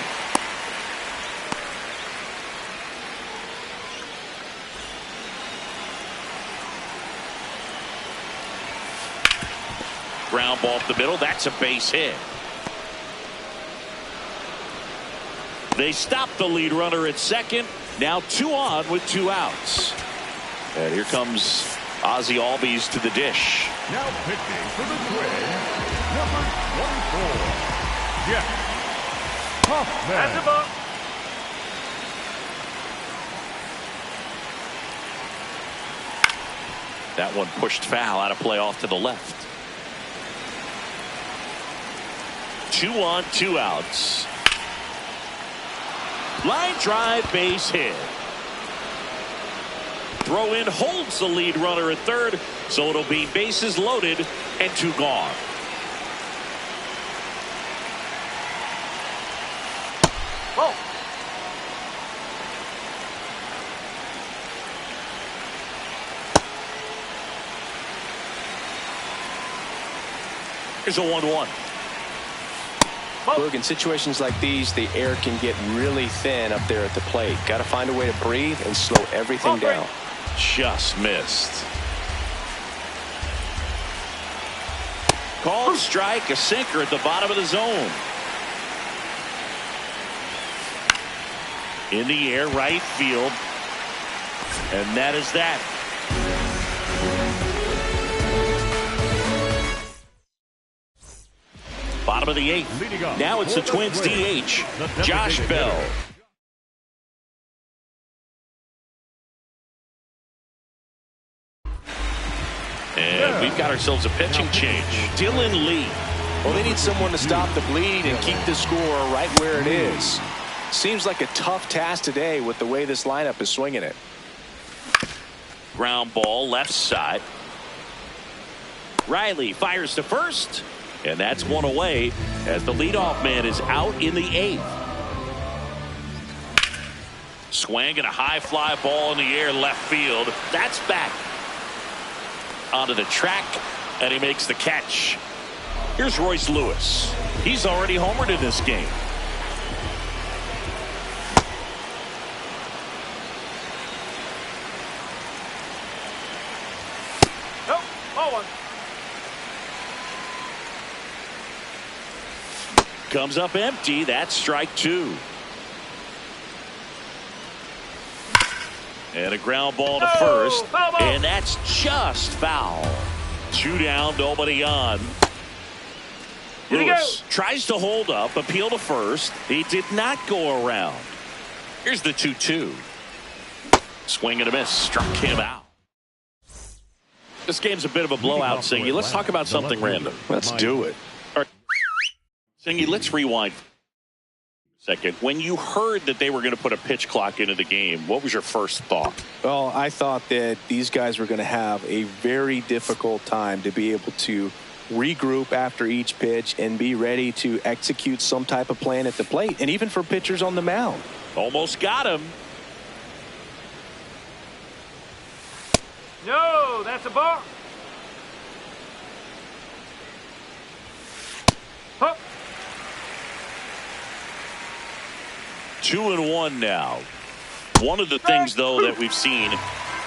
Ground ball up the middle. That's a base hit. They stop the lead runner at second. Now 2 on with 2 outs. And here comes Ozzie Albies to the dish. Now pitching for the Twins, number 24, Jeff Hoffman. That's a ball. That one pushed foul, out of play off to the left. 2 on, 2 outs. Line drive, base hit. Throw in holds the lead runner at third, so it'll be bases loaded and 2 gone. Oh. Here's a 1-1. Look, in situations like these, the air can get really thin up there at the plate. Got to find a way to breathe and slow everything down. Just missed. Called strike, a sinker at the bottom of the zone. In the air, right field. And that is that. Bottom of the 8th. Now it's the Twins DH, Josh Bell. And we've got ourselves a pitching change. Dylan Lee. Well, they need someone to stop the bleed and keep the score right where it is. Seems like a tough task today with the way this lineup is swinging it. Ground ball, left side. Riley fires to first. And that's 1 away as the leadoff man is out in the 8th. Swing and a high fly ball in the air, left field. That's back onto the track And he makes the catch. Here's Royce Lewis. He's already homered in this game. Nope, ball one. Comes up empty. That's strike two. And a ground ball to first. Foul ball. And that's just foul. 2 down, nobody on. Lewis tries to hold up, appeal to first. He did not go around. Here's the 2-2. Swing and a miss. Struck him out. This game's a bit of a blowout, Singy. Let's talk about something random. Let's do it. All right. Singy, let's rewind for a second. When you heard that they were going to put a pitch clock into the game, what was your first thought? Well, I thought that these guys were going to have a very difficult time to be able to regroup after each pitch and be ready to execute some type of plan at the plate, and even for pitchers on the mound. Almost got him. No, that's a ball. Huh. 2-1 now. One of the things, though, that we've seen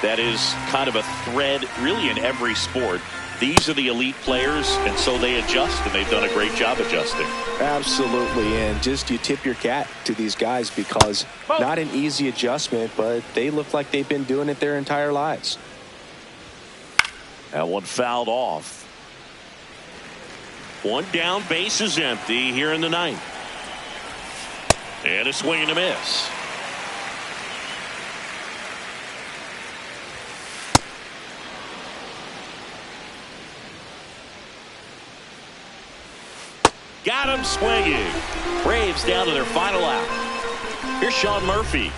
that is kind of a thread really in every sport. These are the elite players, and so they adjust, and they've done a great job adjusting. Absolutely, and just you tip your cap to these guys because not an easy adjustment, but they look like they've been doing it their entire lives. That one fouled off. 1 down, base is empty here in the 9th. And a swing and a miss. Got him swinging. Braves down to their final out. Here's Sean Murphy.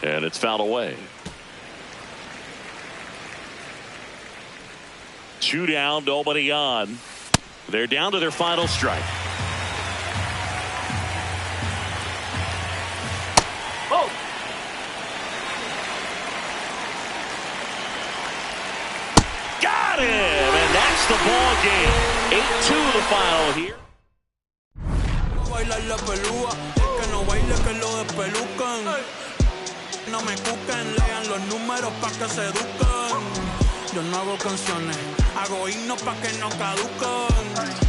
And it's fouled away. 2 down, nobody on. They're down to their final strike. Oh. Got him! And that's the ball game. 8-2 the final here. Bailar la pelúa, el que no baile que lo despelucan. No me cuquen, lean los números pa' que se eduquen. Yo no hago canciones, hago himnos pa' que no caduquen.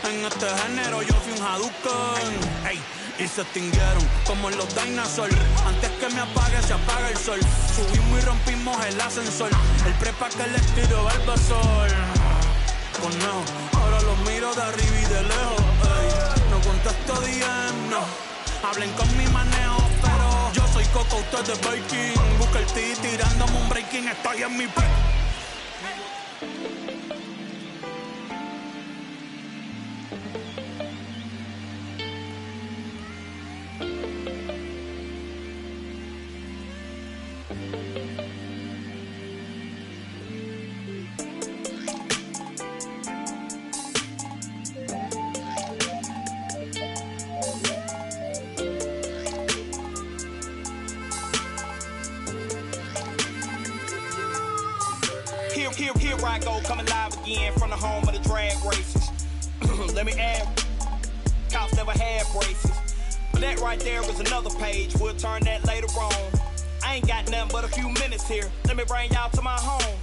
En este género yo fui un Hadouken. Ey, y se extinguieron como en los dinosaurs. Antes que me apague se apaga el sol. Subimos y rompimos el ascensor. El prepa que les tiro Barbasol. Conejo, ahora los miro de arriba y de lejos. Ey, no contesto DM, no. Hablen con mi manejo, pero yo soy Coco, usted de Viking. Busca el T tirándome un breaking, estoy en mi pick. Here I go, coming live again from the home of the drag races. Let me add, cops never had braces. But that right there is another page, we'll turn that later on. I ain't got nothing but a few minutes here, let me bring y'all to my home.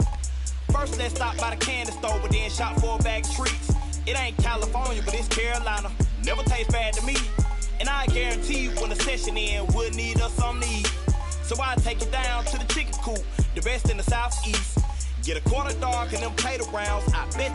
First let's stop by the candy store, but then shop for a bag of treats. It ain't California, but it's Carolina, never tastes bad to me. And I guarantee you when the session ends, we'll need us some to eat. So I take you down to the chicken coop, the best in the southeast. Get a quarter dog and them potato rounds, I bet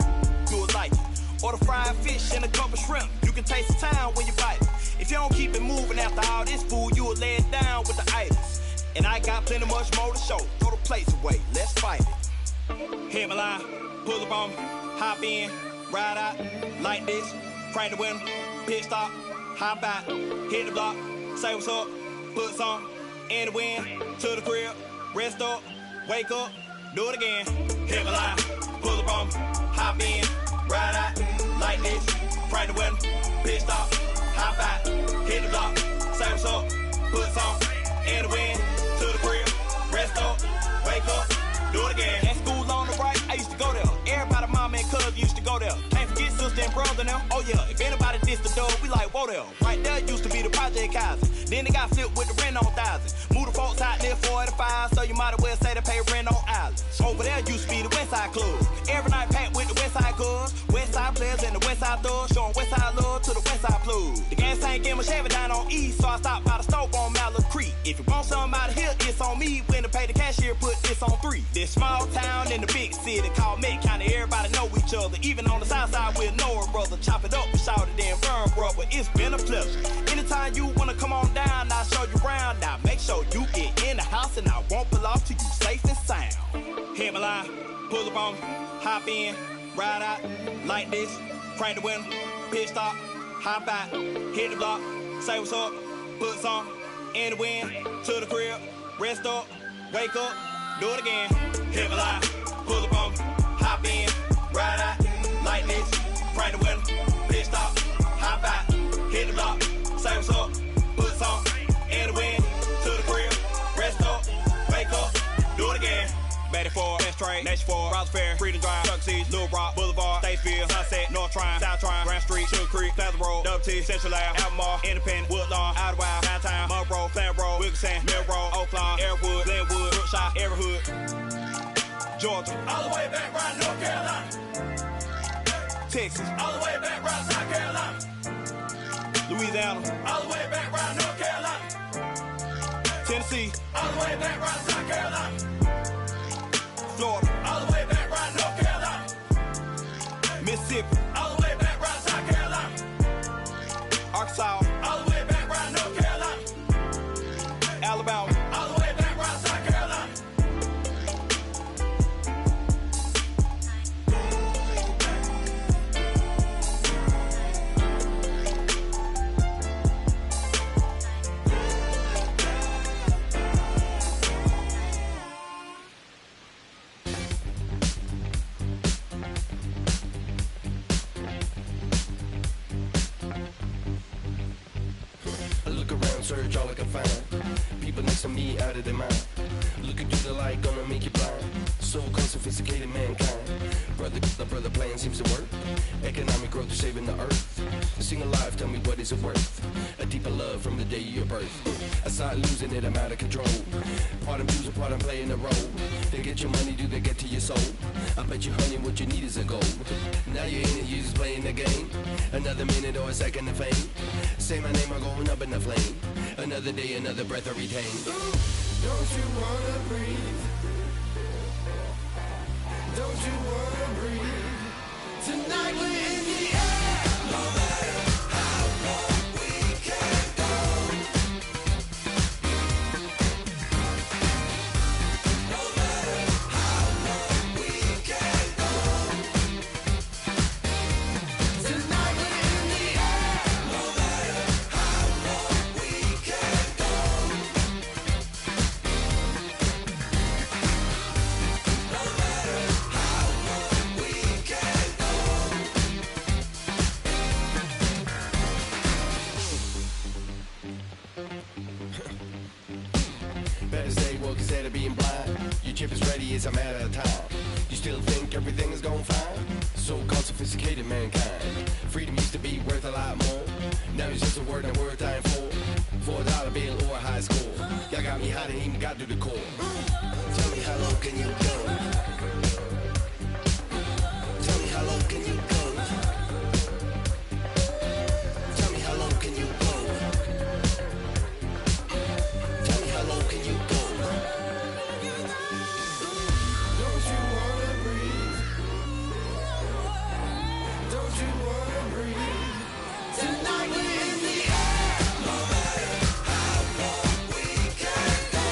you would like it. Or the fried fish and a couple shrimp, you can taste the town when you bite it. If you don't keep it moving after all this food, you will lay it down with the itis. And I got plenty much more to show, throw the plates away, let's fight it. Hit my line, pull up on me, hop in, ride out, like this, crank the window, pit stop, hop out, hit the block, say what's up, put some in the wind, to the crib, rest up, wake up, do it again. Hit my line, pull up on me, hop in, ride out, like this, crank the window, pit stop, hop out, hit the block, say what's up, put some in the wind, to the crib, rest up, wake up, do it again. At school on the right, I go there. Can't forget sister and brother now. Oh yeah, if anybody diss the dog, we like, whoa there. Right there used to be the Project Kaiser. Then they got flipped with the rent on 1,000. Move the folks out near 45, so you might as well say they pay rent on islands. Over there used to be the Westside Club. Every night packed with the Westside Cubs. Westside players and the Westside thugs, showing Westside love to the Westside plug. The gas tank in my Chevy down on East, so I stopped by the stove on Mallard Creek. If you want something out of here, it's on me. When to pay the cashier, put this on 3. This small town in the big city called Met County. Everybody know each other. Even on the south side, we'll know a brother. Chop it up and shout it then burn, brother. It's been a pleasure. Anytime you wanna come on down, I'll show you around. Now make sure you get in the house and I won't pull off till you safe and sound. Hit my line, pull up on me, hop in, ride out, like this, crank the window, pit stop, hop out, hit the block, say what's up, put some in the wind, to the crib, rest up, wake up, do it again. Hit my line, pull up on me, hop in, ride out, like this, crank the window, pit stop, hop out, hit the block, say what's up, put some in the wind, to the crib, rest up, wake up, do it again. Betty Ford, Best Trade, Nation Ford, Rouse Fair, Freedom Drive, Chuck Seas, Little Rock, Boulevard, Statesville, Sunset, North Trine, South Trine, Grand Street, Sugar Creek, Plaza Road, Double T, Central Ave, Albemarle, Independent, Woodlawn, Outer Wild, Downtown, Monroe, Flat Road, Wilkinson, Mill Road, Oaklawn, Airwood, Glenwood, Brookshire, Every Hood, Georgia, all the way back round North Carolina, Texas, all the way back round South Carolina, Louisiana, all the way back round North Carolina, Tennessee, all the way back round South Carolina, Florida, all the way back round North Carolina, Mississippi, all the way back round South Carolina, Arkansas, all the way back round North Carolina, Alabama, all the way back round South Carolina. Search all I can find. People next to me out of their mind. Looking through the light, gonna make you blind. So called sophisticated mankind. Brother plan seems to work. Economic growth is saving the earth. Sing alive, tell me what is it worth? A deeper love from the day of your birth. I start losing it, I'm out of control. Part I'm choosing, part I'm playing the role. They get your money, do they get to your soul? I bet you, honey, what you need is a goal. Now you're in it, you're just playing the game. Another minute or a second of fame. Say my name, I'm going up in the flame. Another day, another breath I retain. Don't you wanna breathe? Don't you wanna breathe? Tonight we're in the air. No matter how long we can go. No matter how long we can go. Tonight we're in the air. No matter how long we can go. No matter how long we can go. Better stay woke instead of being blind. Your chip is ready, it's a matter of time. You still think everything is going fine? So-called sophisticated mankind. Freedom used to be worth a lot more. Now it's just a word and word time for $4 bill or a high score. Y'all got me hot and even got to the core. Tell me how low can you go? Tell me how low can you go? Tell me how low can you go? Tell me how low can you go? Don't you wanna breathe? Don't you wanna breathe? Tonight we're in the air. No matter how long we can go.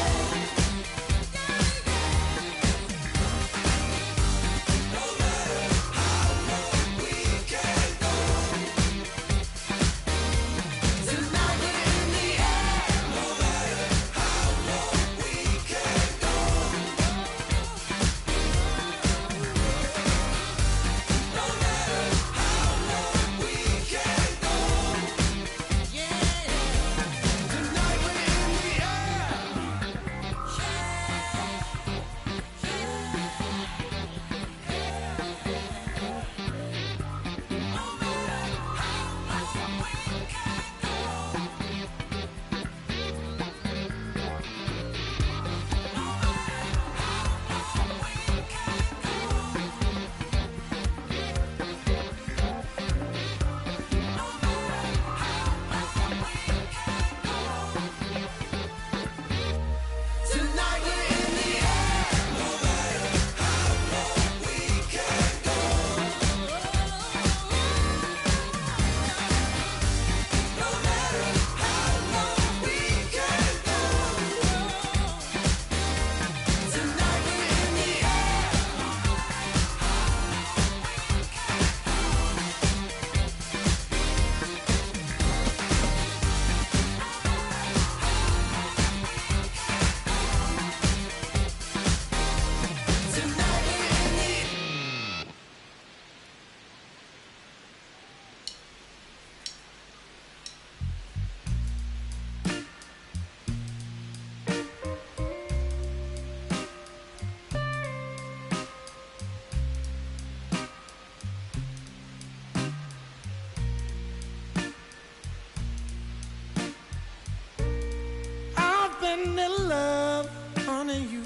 falling in love, honey, you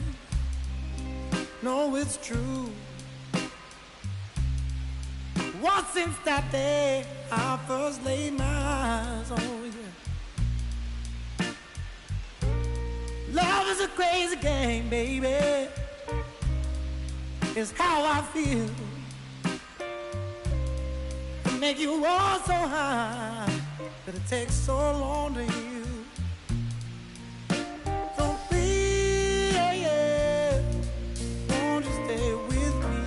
know it's true. Once since that day I first laid my eyes on you. Love is a crazy game, baby. It's how I feel. To make you all so high that it takes so long to heal. So please, won't you stay with me?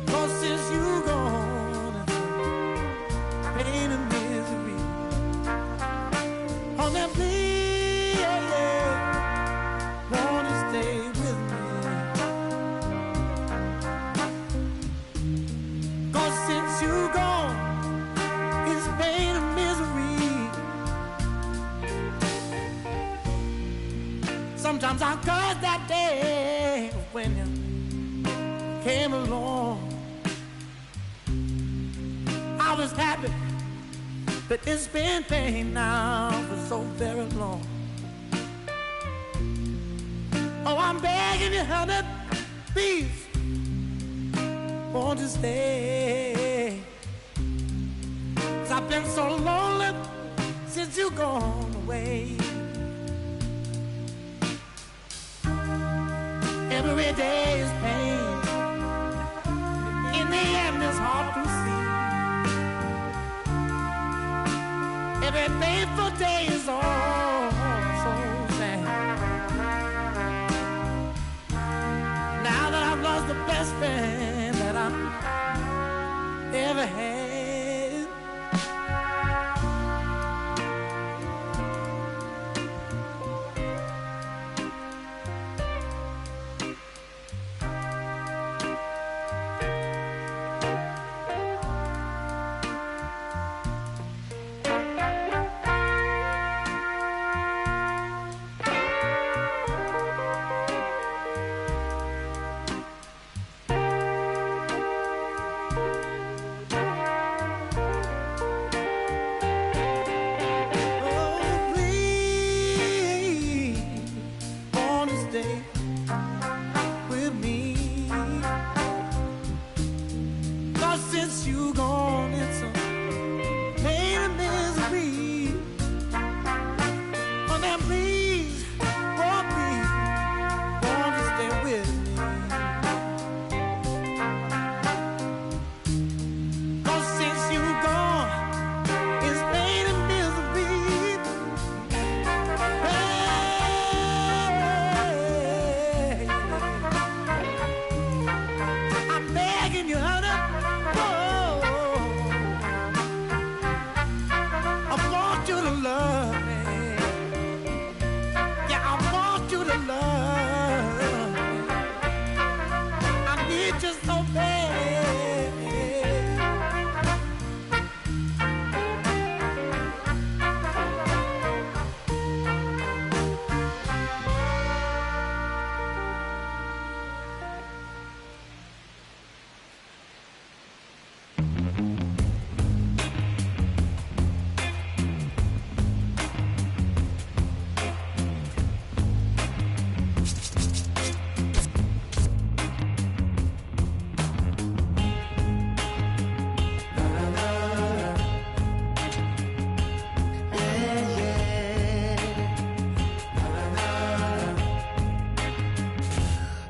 'Cause since you gone, it's pain and misery. Oh, now please, won't you stay with me? 'Cause since you gone, it's pain and misery. Sometimes I curse that day when you came along. I was happy, but it's been pain now for so very long. Oh, I'm begging you, honey, please, won't you stay? 'Cause I've been so lonely since you gone away. Every day is pain. In the end, it's hard to see. Every painful day is all so sad. Now that I've lost the best friend that I ever had.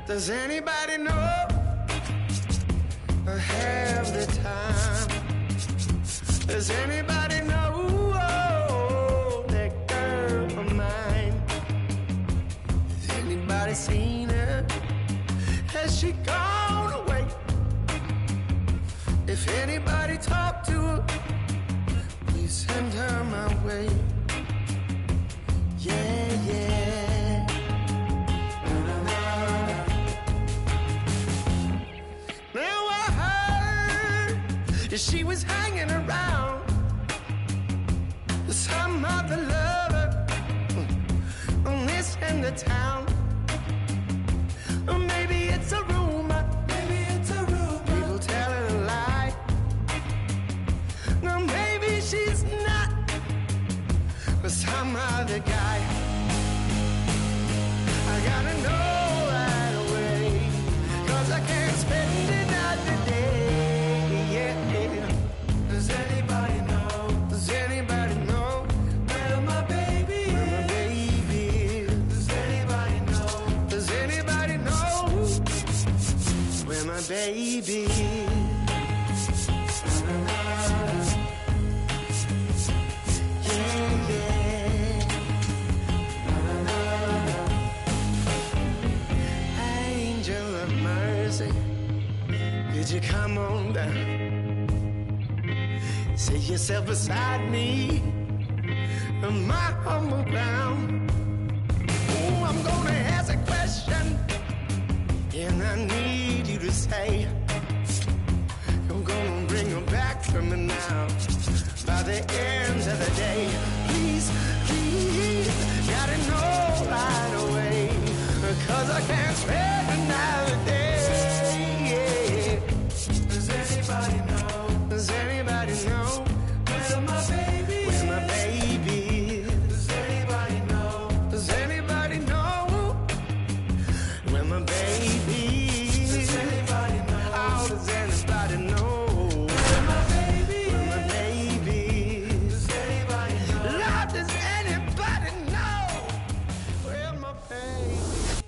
Does anybody know or have the time? Does anybody know that girl of mine? Has anybody seen her? Has she gone away? If anybody talked to her, please send her my way. Yeah, yeah. She was hanging around some other lover on this end of town. Or maybe it's a rumor. Maybe it's a rumor. People telling a lie. No, maybe she's not 'cause I can't spend another day. Yeah. Does anybody know? Does anybody know where my baby is? Where my baby is? Does anybody know? Does anybody know where my baby is? Did you come on down? Sit yourself beside me on my humble ground. Oh, I'm gonna ask a question, and I need you to say, you're gonna bring her back from me now by the end of the day. Please, please, gotta know right away, 'cause I can't spend another day. Does anybody know where my baby is? Where my baby is? Does anybody know? Does anybody know where my baby is? Does anybody know? Oh, does anybody know where my baby is? Where my baby is? Does anybody know? Lord, does anybody know where my baby is?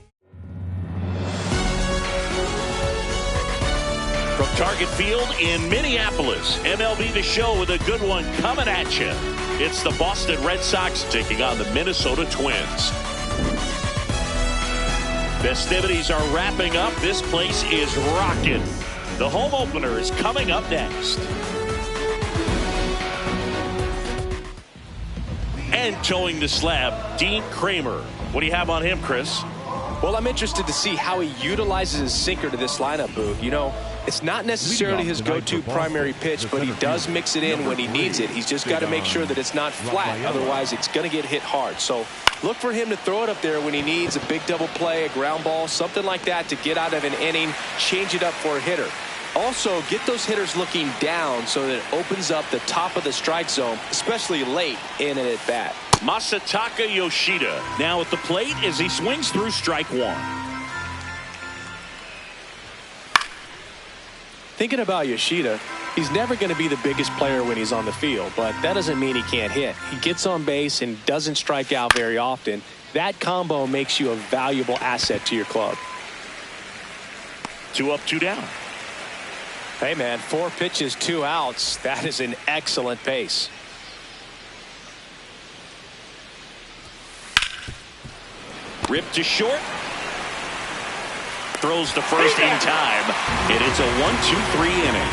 From Target Field in Minneapolis, MLB The Show with a good one coming at you. It's the Boston Red Sox taking on the Minnesota Twins. Festivities are wrapping up. This place is rocking. The home opener is coming up next. And towing the slab, Dean Kramer. What do you have on him, Chris? Well, I'm interested to see how he utilizes his sinker to this lineup, Boog. You know, it's not necessarily his go-to primary pitch, but he does mix it in when he needs it. He's just got to make sure that it's not flat. Otherwise, it's going to get hit hard. So look for him to throw it up there when he needs a big double play, a ground ball, something like that to get out of an inning, change it up for a hitter. Also, get those hitters looking down so that it opens up the top of the strike zone, especially late in an at-bat. Masataka Yoshida now at the plate as he swings through strike one. Thinking about Yoshida, he's never going to be the biggest player when he's on the field, but that doesn't mean he can't hit. He gets on base and doesn't strike out very often. That combo makes you a valuable asset to your club. 2 up, 2 down. Hey, man, 4 pitches, 2 outs. That is an excellent pace. Ripped to short. Throws to first in time. And it's a 1-2-3 inning.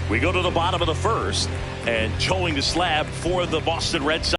We go to the bottom of the first, and towing the slab for the Boston Red Sox.